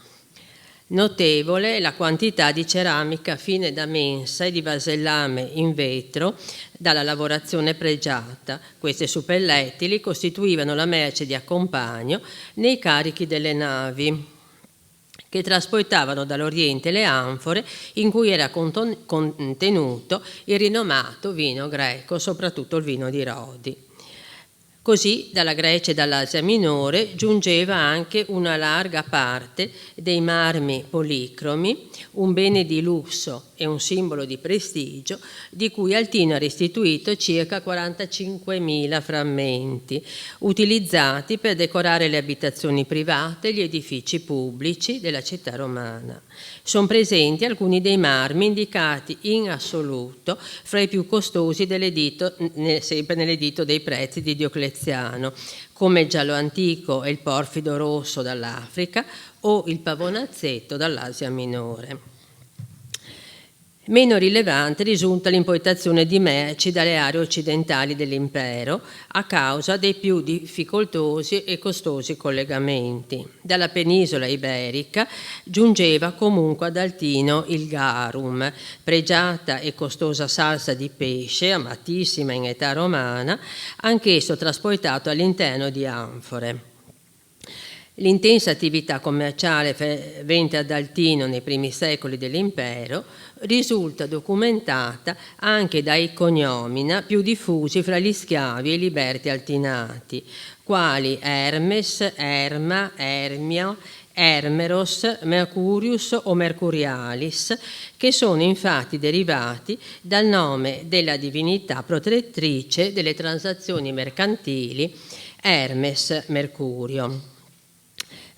Notevole è la quantità di ceramica fine da mensa e di vasellame in vetro dalla lavorazione pregiata. Queste suppellettili costituivano la merce di accompagno nei carichi delle navi, che trasportavano dall'Oriente le anfore in cui era contenuto il rinomato vino greco, soprattutto il vino di Rodi. Così dalla Grecia e dall'Asia minore giungeva anche una larga parte dei marmi policromi, un bene di lusso e un simbolo di prestigio, di cui Altino ha restituito circa 45.000 frammenti, utilizzati per decorare le abitazioni private e gli edifici pubblici della città romana. Sono presenti alcuni dei marmi indicati in assoluto fra i più costosi dell'editto, sempre nell'editto dei prezzi di Diocleziano, come il giallo antico e il porfido rosso dall'Africa o il pavonazzetto dall'Asia minore. Meno rilevante risulta l'importazione di merci dalle aree occidentali dell'impero a causa dei più difficoltosi e costosi collegamenti. Dalla penisola iberica giungeva comunque ad Altino il garum, pregiata e costosa salsa di pesce, amatissima in età romana, anch'esso trasportato all'interno di anfore. L'intensa attività commerciale fervente ad Altino nei primi secoli dell'impero risulta documentata anche dai cognomina più diffusi fra gli schiavi e i liberti altinati, quali Hermes, Erma, Ermio, Hermeros, Mercurius o Mercurialis, che sono infatti derivati dal nome della divinità protettrice delle transazioni mercantili, Hermes Mercurio.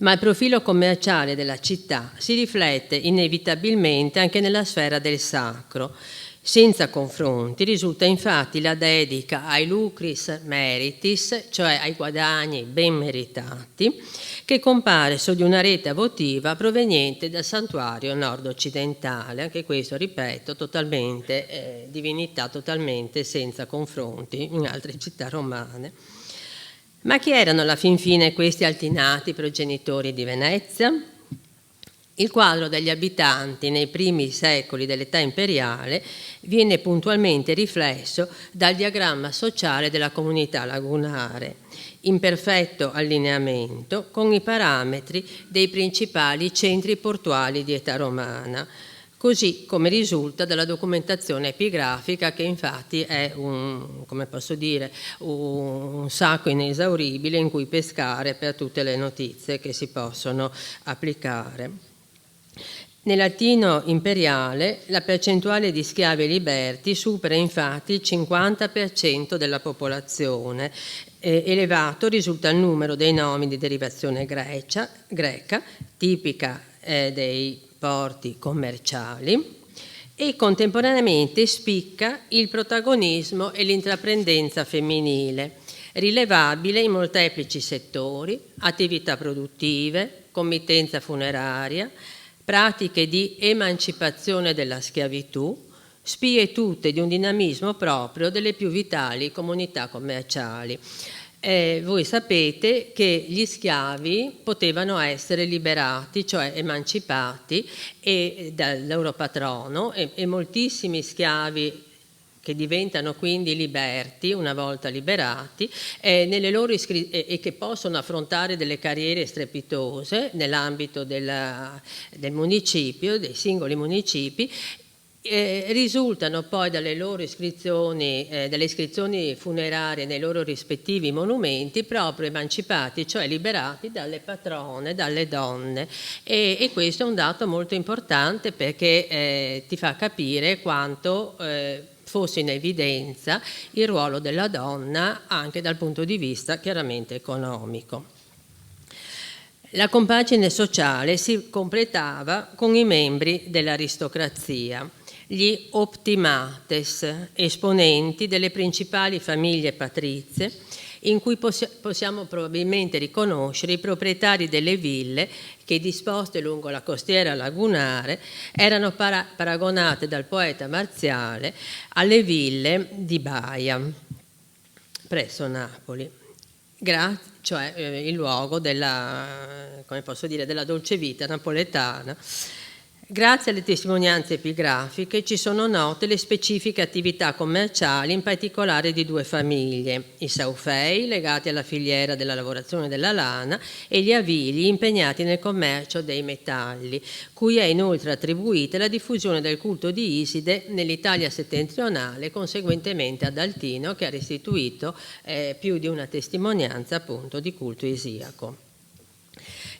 Ma il profilo commerciale della città si riflette inevitabilmente anche nella sfera del sacro. Senza confronti risulta infatti la dedica ai lucris meritis, cioè ai guadagni ben meritati, che compare su di una rete votiva proveniente dal santuario nord-occidentale. Anche questo, ripeto, totalmente divinità totalmente senza confronti in altre città romane. Ma chi erano alla fin fine questi altinati progenitori di Venezia? Il quadro degli abitanti nei primi secoli dell'età imperiale viene puntualmente riflesso dal diagramma sociale della comunità lagunare, in perfetto allineamento con i parametri dei principali centri portuali di età romana, così come risulta dalla documentazione epigrafica, che infatti è un sacco inesauribile in cui pescare per tutte le notizie che si possono applicare. Nel latino imperiale la percentuale di schiavi liberti supera infatti il 50% della popolazione. Elevato risulta il numero dei nomi di derivazione greca, tipica dei porti commerciali, e contemporaneamente spicca il protagonismo e l'intraprendenza femminile, rilevabile in molteplici settori: attività produttive, committenza funeraria, pratiche di emancipazione della schiavitù, spie tutte di un dinamismo proprio delle più vitali comunità commerciali. Voi sapete che gli schiavi potevano essere liberati, cioè emancipati, dal loro patrono, e moltissimi schiavi che diventano quindi liberti una volta liberati, e che possono affrontare delle carriere strepitose nell'ambito del municipio, dei singoli municipi. Risultano poi dalle loro iscrizioni, dalle iscrizioni funerarie nei loro rispettivi monumenti, proprio emancipati, cioè liberati dalle patrone, dalle donne, e questo è un dato molto importante, perché ti fa capire quanto fosse in evidenza il ruolo della donna anche dal punto di vista chiaramente economico. La compagine sociale si completava con i membri dell'aristocrazia, gli optimates, esponenti delle principali famiglie patrizie, in cui possiamo probabilmente riconoscere i proprietari delle ville che, disposte lungo la costiera lagunare, erano paragonate dal poeta marziale alle ville di Baia, presso Napoli, cioè il luogo della, come posso dire, della dolce vita napoletana. Grazie alle testimonianze epigrafiche ci sono note le specifiche attività commerciali, in particolare di due famiglie: i Saufei, legati alla filiera della lavorazione della lana, e gli Avili, impegnati nel commercio dei metalli, cui è inoltre attribuita la diffusione del culto di Iside nell'Italia settentrionale, conseguentemente ad Altino, che ha restituito più di una testimonianza appunto di culto isiaco.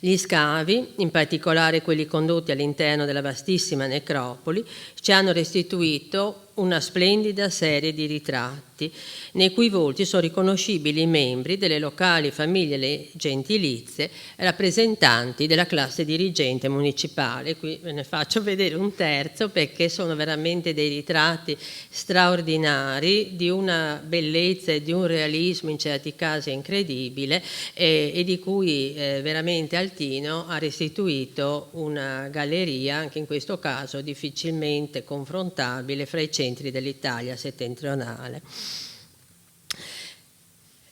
Gli scavi, in particolare quelli condotti all'interno della vastissima necropoli, ci hanno restituito una splendida serie di ritratti, nei cui volti sono riconoscibili i membri delle locali famiglie gentilizie, rappresentanti della classe dirigente municipale. Qui ve ne faccio vedere un terzo, perché sono veramente dei ritratti straordinari, di una bellezza e di un realismo in certi casi incredibile, e di cui veramente Altino ha restituito una galleria, anche in questo caso difficilmente confrontabile fra i centri dell'Italia settentrionale.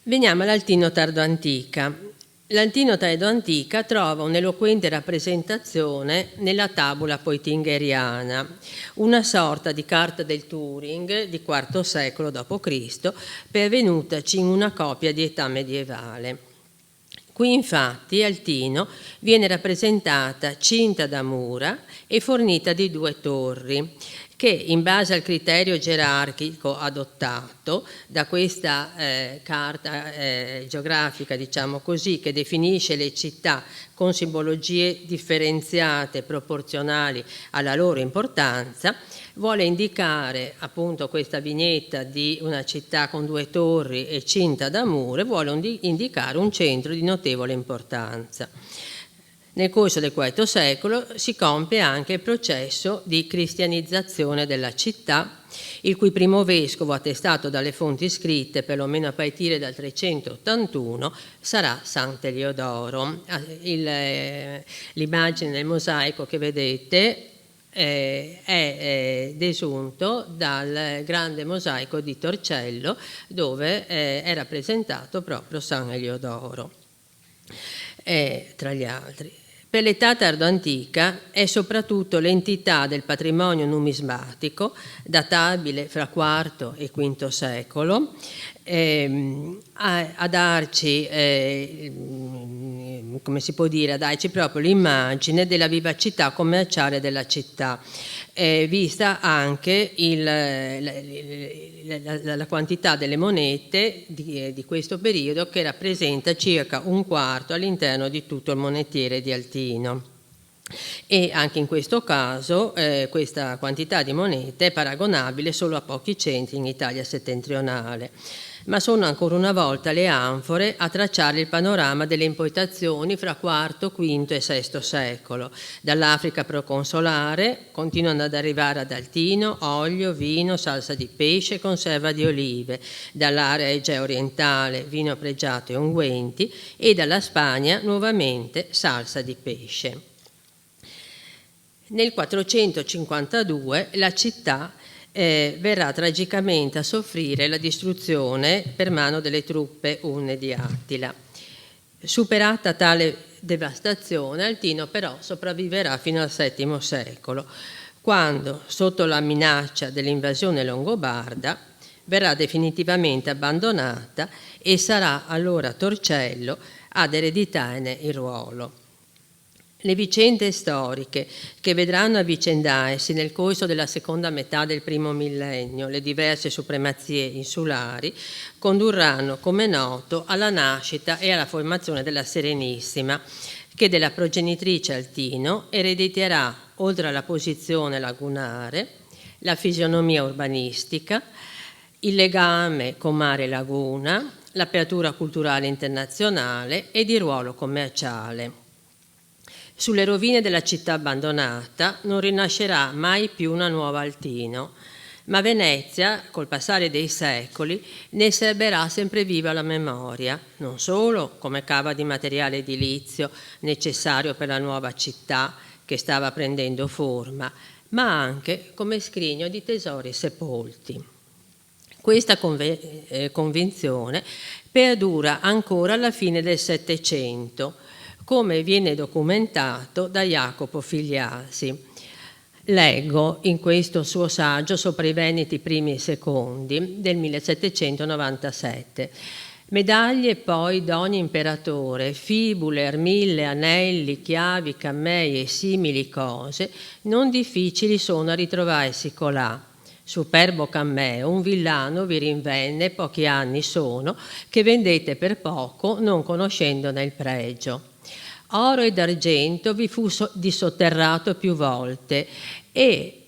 Veniamo all'Altino tardoantica. L'Altino tardoantica trova un'eloquente rappresentazione nella tabula poitingheriana, una sorta di carta del Turing di IV secolo d.C., pervenutaci in una copia di età medievale. Qui infatti Altino viene rappresentata cinta da mura e fornita di 2 torri, che, in base al criterio gerarchico adottato da questa carta geografica, diciamo così, che definisce le città con simbologie differenziate proporzionali alla loro importanza, vuole indicare, appunto, questa vignetta di una città con 2 torri e cinta da mura, vuole indicare un centro di notevole importanza. Nel corso del IV secolo si compie anche il processo di cristianizzazione della città, il cui primo vescovo, attestato dalle fonti scritte perlomeno a partire dal 381, sarà Sant'Eliodoro. L'immagine del mosaico che vedete è desunto dal grande mosaico di Torcello, dove è rappresentato proprio San Eliodoro, tra gli altri. Per l'età tardoantica è soprattutto l'entità del patrimonio numismatico, databile fra IV e V secolo, a darci, come si può dire, a darci proprio l'immagine della vivacità commerciale della città, vista anche la quantità delle monete di questo periodo, che rappresenta circa un quarto all'interno di tutto il monetiere di Altino. E anche in questo caso questa quantità di monete è paragonabile solo a pochi centri in Italia settentrionale. Ma sono ancora una volta le anfore a tracciare il panorama delle importazioni fra IV, V e VI secolo. Dall'Africa proconsolare continuano ad arrivare ad Altino olio, vino, salsa di pesce e conserva di olive, dall'area egea orientale vino pregiato e unguenti, e dalla Spagna nuovamente salsa di pesce. Nel 452 la città verrà tragicamente a soffrire la distruzione per mano delle truppe unne di Attila. Superata tale devastazione, Altino però sopravviverà fino al VII secolo, quando, sotto la minaccia dell'invasione longobarda, verrà definitivamente abbandonata e sarà allora Torcello ad ereditarne il ruolo. Le vicende storiche che vedranno avvicendarsi nel corso della seconda metà del primo millennio le diverse supremazie insulari condurranno, come noto, alla nascita e alla formazione della Serenissima, che della progenitrice Altino erediterà, oltre alla posizione lagunare, la fisionomia urbanistica, il legame con mare e laguna, l'apertura culturale internazionale ed il ruolo commerciale. Sulle rovine della città abbandonata non rinascerà mai più una nuova Altino, ma Venezia, col passare dei secoli, ne serberà sempre viva la memoria, non solo come cava di materiale edilizio necessario per la nuova città che stava prendendo forma, ma anche come scrigno di tesori sepolti. Questa convinzione perdura ancora alla fine del Settecento, come viene documentato da Jacopo Figliasi. Leggo in questo suo saggio sopra i Veneti primi e secondi del 1797. Medaglie poi d'ogni imperatore, fibule, armille, anelli, chiavi, cammei e simili cose, non difficili sono a ritrovarsi colà. Superbo cammeo, un villano vi rinvenne pochi anni sono, che vendette per poco, non conoscendone il pregio. Oro ed argento vi fu dissotterrato più volte e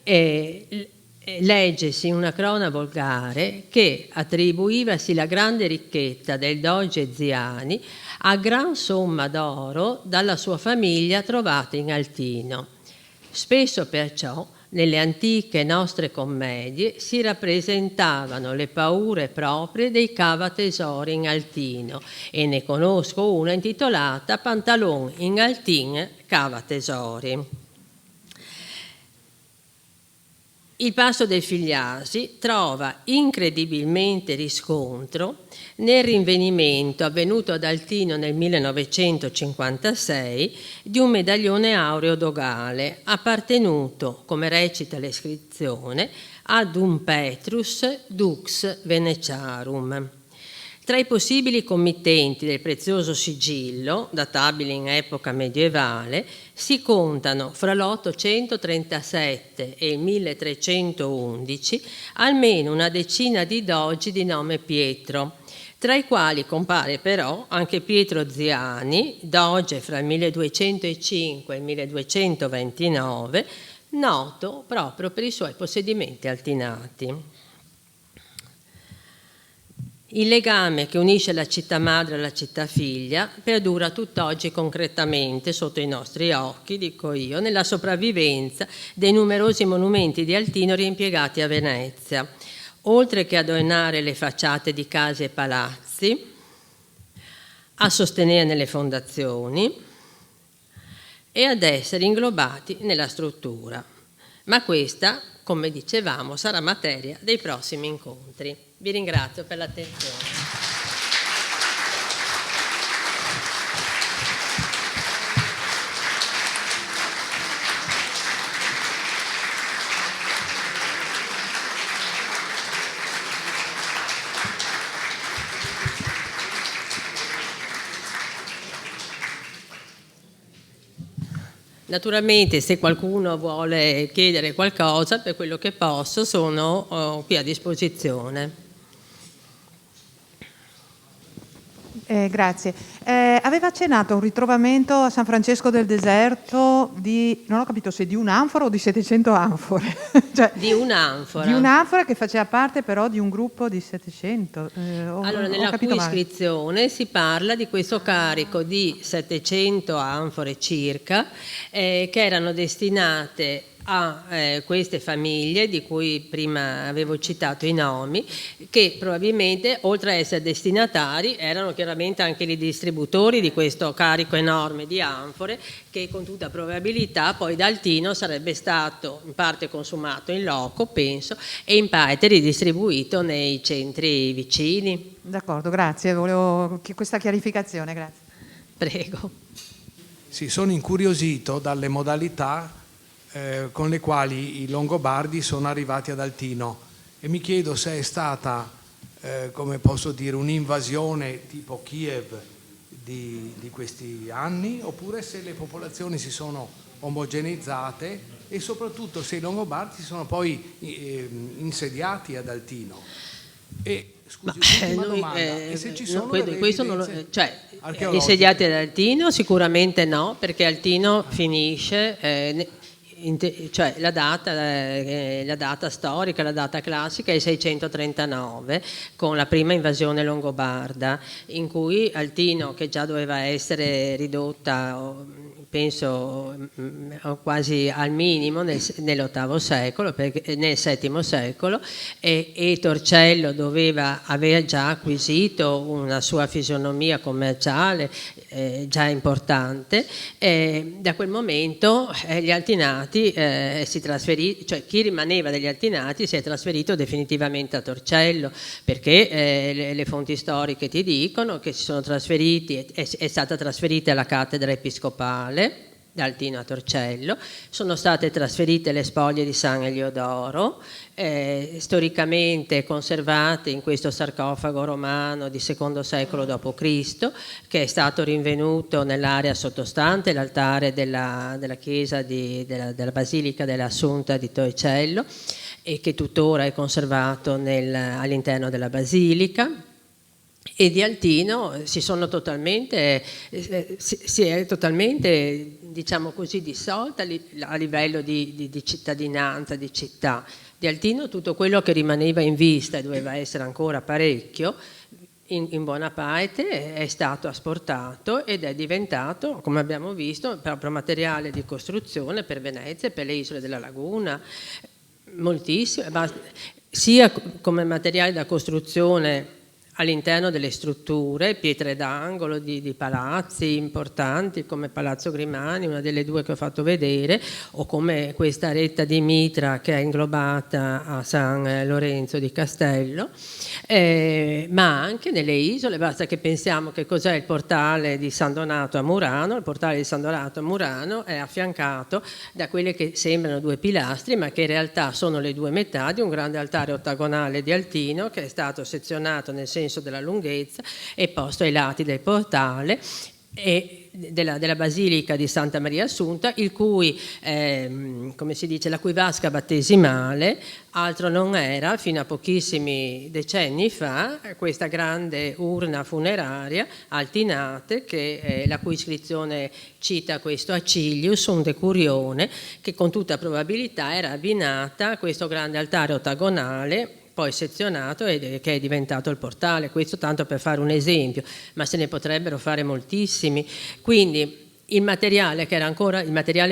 leggesi in una crona volgare che attribuivasi la grande ricchezza del doge Ziani a gran somma d'oro dalla sua famiglia trovata in Altino. Spesso perciò nelle antiche nostre commedie si rappresentavano le paure proprie dei cavatesori in Altino, e ne conosco una intitolata Pantalon in Altin cavatesori. Il passo del Figliasi trova incredibilmente riscontro nel rinvenimento avvenuto ad Altino nel 1956 di un medaglione aureo dogale appartenuto, come recita l'iscrizione, ad un Petrus dux Veneciarum. Tra i possibili committenti del prezioso sigillo, databile in epoca medievale, si contano fra l'837 e il 1311 almeno una decina di dogi di nome Pietro, tra i quali compare però anche Pietro Ziani, doge fra il 1205 e il 1229, noto proprio per i suoi possedimenti altinati. Il legame che unisce la città madre alla città figlia perdura tutt'oggi concretamente sotto i nostri occhi, dico io, nella sopravvivenza dei numerosi monumenti di Altino riempiegati a Venezia, oltre che adornare le facciate di case e palazzi, a sostenerne le fondazioni e ad essere inglobati nella struttura. Ma questa, come dicevamo, sarà materia dei prossimi incontri. Vi ringrazio per l'attenzione. Naturalmente, se qualcuno vuole chiedere qualcosa, per quello che posso, sono qui a disposizione. Grazie. Aveva accennato a un ritrovamento a San Francesco del Deserto di, non ho capito se di un'anfora o di 700 anfore. Cioè, Di un'anfora. Di un'anfora che faceva parte però di un gruppo di 700. Allora, nella cui iscrizione si parla di questo carico di 700 anfore circa, che erano destinate a queste famiglie di cui prima avevo citato i nomi, che probabilmente oltre a essere destinatari erano chiaramente anche i distributori di questo carico enorme di anfore, che con tutta probabilità poi da Altino sarebbe stato in parte consumato in loco, penso, e in parte ridistribuito nei centri vicini. D'accordo, grazie, volevo questa chiarificazione, grazie. Prego. Sì, sono incuriosito dalle modalità con le quali i Longobardi sono arrivati ad Altino e mi chiedo se è stata, come posso dire, un'invasione tipo Kiev di questi anni, oppure se le popolazioni si sono omogeneizzate e soprattutto se i Longobardi si sono poi insediati ad Altino. E scusi, l'ultima domanda, e se ci sono insediati ad Altino sicuramente no, perché Altino finisce cioè la data storica, la data classica è il 639 con la prima invasione longobarda, in cui Altino, che già doveva essere ridotta penso quasi al minimo nell'VIII secolo, nel VII secolo, e Torcello doveva aver già acquisito una sua fisionomia commerciale già importante. Da quel momento gli Altinati cioè chi rimaneva degli Altinati si è trasferito definitivamente a Torcello, perché le fonti storiche ti dicono che si sono trasferiti, è stata trasferita la cattedra episcopale da Altino a Torcello, sono state trasferite le spoglie di San Eliodoro, storicamente conservate in questo sarcofago romano di II secolo d.C., che è stato rinvenuto nell'area sottostante l'altare della chiesa della Basilica dell'Assunta di Torcello, e che tuttora è conservato all'interno della Basilica. E di Altino si è totalmente, diciamo così, dissolta a livello di cittadinanza, di città. Di Altino tutto quello che rimaneva in vista, e doveva essere ancora parecchio, in buona parte è stato asportato ed è diventato, come abbiamo visto, proprio materiale di costruzione per Venezia e per le isole della laguna, moltissimo, sia come materiale da costruzione all'interno delle strutture, pietre d'angolo di palazzi importanti come Palazzo Grimani, una delle due che ho fatto vedere, o come questa retta di mitra che è inglobata a San Lorenzo di Castello, ma anche nelle isole. Basta che pensiamo che cos'è il portale di San Donato a Murano. Il portale di San Donato a Murano è affiancato da quelle che sembrano due pilastri, ma che in realtà sono le due metà di un grande altare ottagonale di Altino, che è stato sezionato nel senso della lunghezza e posto ai lati del portale e della Basilica di Santa Maria Assunta, il cui, come si dice, la cui vasca battesimale altro non era, fino a pochissimi decenni fa, questa grande urna funeraria Altinate, la cui iscrizione cita questo Acilius, un decurione, che con tutta probabilità era abbinata a questo grande altare ottagonale poi sezionato e che è diventato il portale. Questo tanto per fare un esempio, ma se ne potrebbero fare moltissimi. Quindi il materiale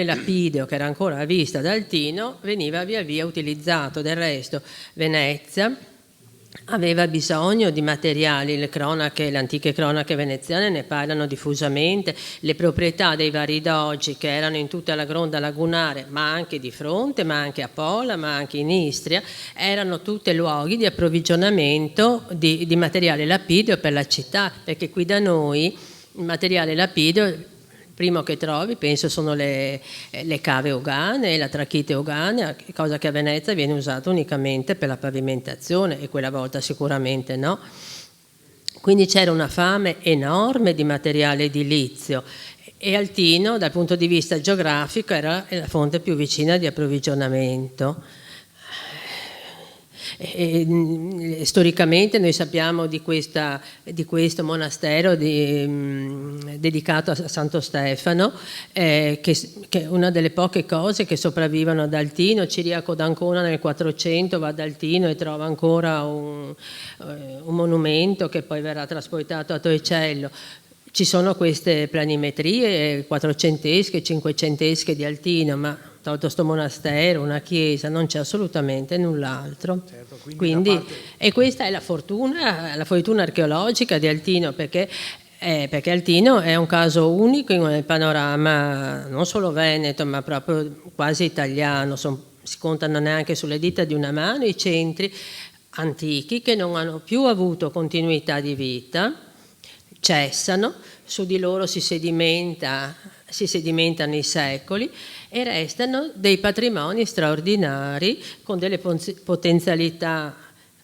lapideo che era ancora a vista da Altino veniva via via utilizzato. Del resto Venezia aveva bisogno di materiali, le antiche cronache veneziane ne parlano diffusamente, le proprietà dei vari dogi che erano in tutta la gronda lagunare, ma anche di fronte, ma anche a Pola, ma anche in Istria, erano tutti luoghi di approvvigionamento di materiale lapideo per la città, perché qui da noi il materiale lapideo primo che trovi, penso, sono le cave ogane, la trachite ogane, cosa che a Venezia viene usata unicamente per la pavimentazione, e quella volta sicuramente no. Quindi c'era una fame enorme di materiale edilizio, e Altino dal punto di vista geografico era la fonte più vicina di approvvigionamento. Storicamente noi sappiamo di questo monastero dedicato a Santo Stefano, che è una delle poche cose che sopravvivono ad Altino. Ciriaco d'Ancona nel 400 va ad Altino e trova ancora un monumento che poi verrà trasportato a Torcello. Ci sono queste planimetrie quattrocentesche, cinquecentesche di Altino, ma tolto sto monastero, una chiesa, non c'è assolutamente null'altro. Certo, E questa è la fortuna archeologica di Altino, perché Altino è un caso unico nel panorama non solo veneto, ma proprio quasi italiano. Si contano neanche sulle dita di una mano i centri antichi che non hanno più avuto continuità di vita, cessano, su di loro si sedimentano i secoli e restano dei patrimoni straordinari con delle potenzialità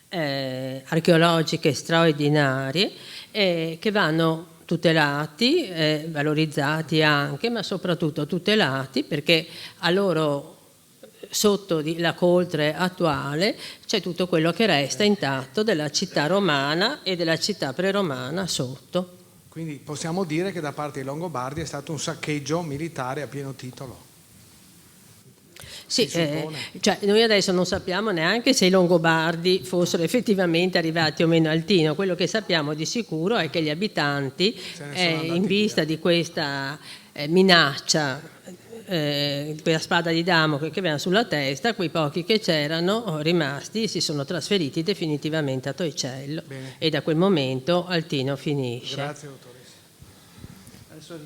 archeologiche straordinarie che vanno tutelati, valorizzati anche, ma soprattutto tutelati, perché a loro sotto la coltre attuale c'è tutto quello che resta intatto della città romana e della città preromana sotto. Quindi possiamo dire che da parte dei Longobardi è stato un saccheggio militare a pieno titolo. Sì, cioè noi adesso non sappiamo neanche se i Longobardi fossero effettivamente arrivati o meno a Altino. Quello che sappiamo di sicuro è che gli abitanti, in vista di questa minaccia, quella spada di Damocle che avevano sulla testa, quei pochi che c'erano rimasti si sono trasferiti definitivamente a Torcello. Bene. E da quel momento Altino finisce. Grazie, dottoressa. Adesso...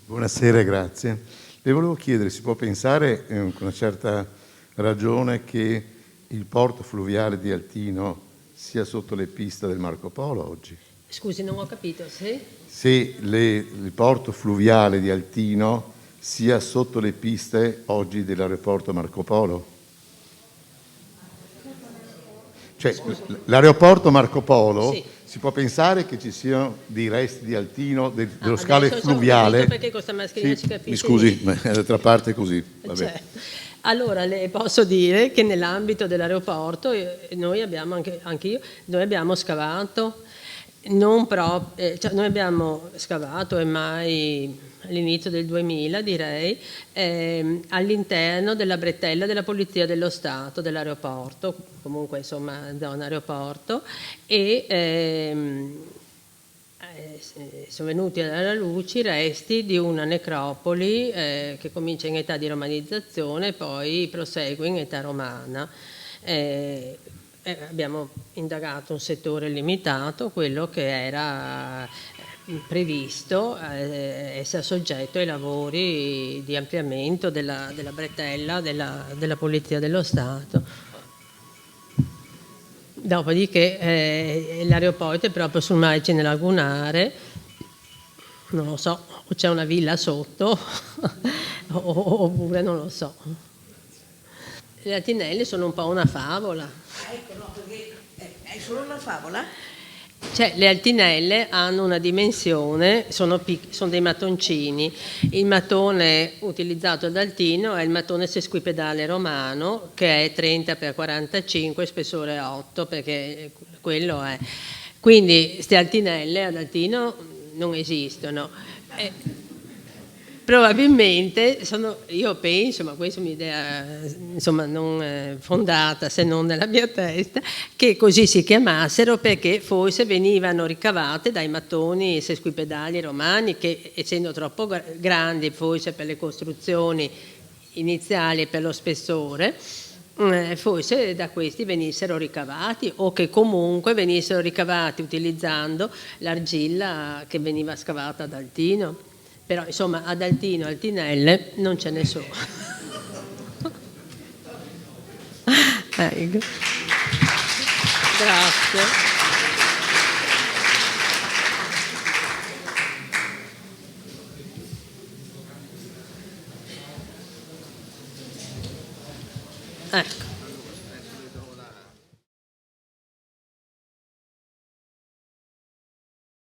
Buonasera, grazie. Le volevo chiedere, si può pensare con una certa ragione che il porto fluviale di Altino sia sotto le piste del Marco Polo oggi? Scusi, non ho capito. Se il porto fluviale di Altino sia sotto le piste oggi dell'aeroporto Marco Polo? Cioè, l'aeroporto Marco Polo, sì. Si può pensare che ci siano dei resti di Altino, dello scalo fluviale? Perché con questa mascherina sì, ci capisce. mi scusi, ma d'altra parte è così. Vabbè. Cioè, allora le posso dire che nell'ambito dell'aeroporto noi abbiamo noi abbiamo scavato, noi abbiamo scavato e mai all'inizio del 2000 direi, all'interno della bretella della Polizia dello Stato dell'aeroporto, comunque insomma zona aeroporto, e sono venuti alla luce i resti di una necropoli che comincia in età di romanizzazione e poi prosegue in età romana. Abbiamo indagato un settore limitato, quello che era previsto essere soggetto ai lavori di ampliamento della bretella della Polizia dello Stato. Dopodiché l'aeroporto è proprio sul margine lagunare, non lo so, o c'è una villa sotto oppure non lo so. Le Altinelli sono un po' una favola. Ecco, no, perché è solo una favola? Cioè, le Altinelle hanno una dimensione, sono dei mattoncini. Il mattone utilizzato ad Altino è il mattone sesquipedale romano, che è 30 x 45, spessore 8, perché quello è. Quindi queste Altinelle ad Altino non esistono. Probabilmente io penso, ma questa è un'idea insomma non fondata se non nella mia testa, che così si chiamassero perché forse venivano ricavate dai mattoni sesquipedali romani che, essendo troppo grandi forse per le costruzioni iniziali e per lo spessore, forse da questi venissero ricavati, o che comunque venissero ricavati utilizzando l'argilla che veniva scavata ad Altino. Però insomma ad Altino, Altinelle non ce ne sono. Ecco. Grazie. Ecco.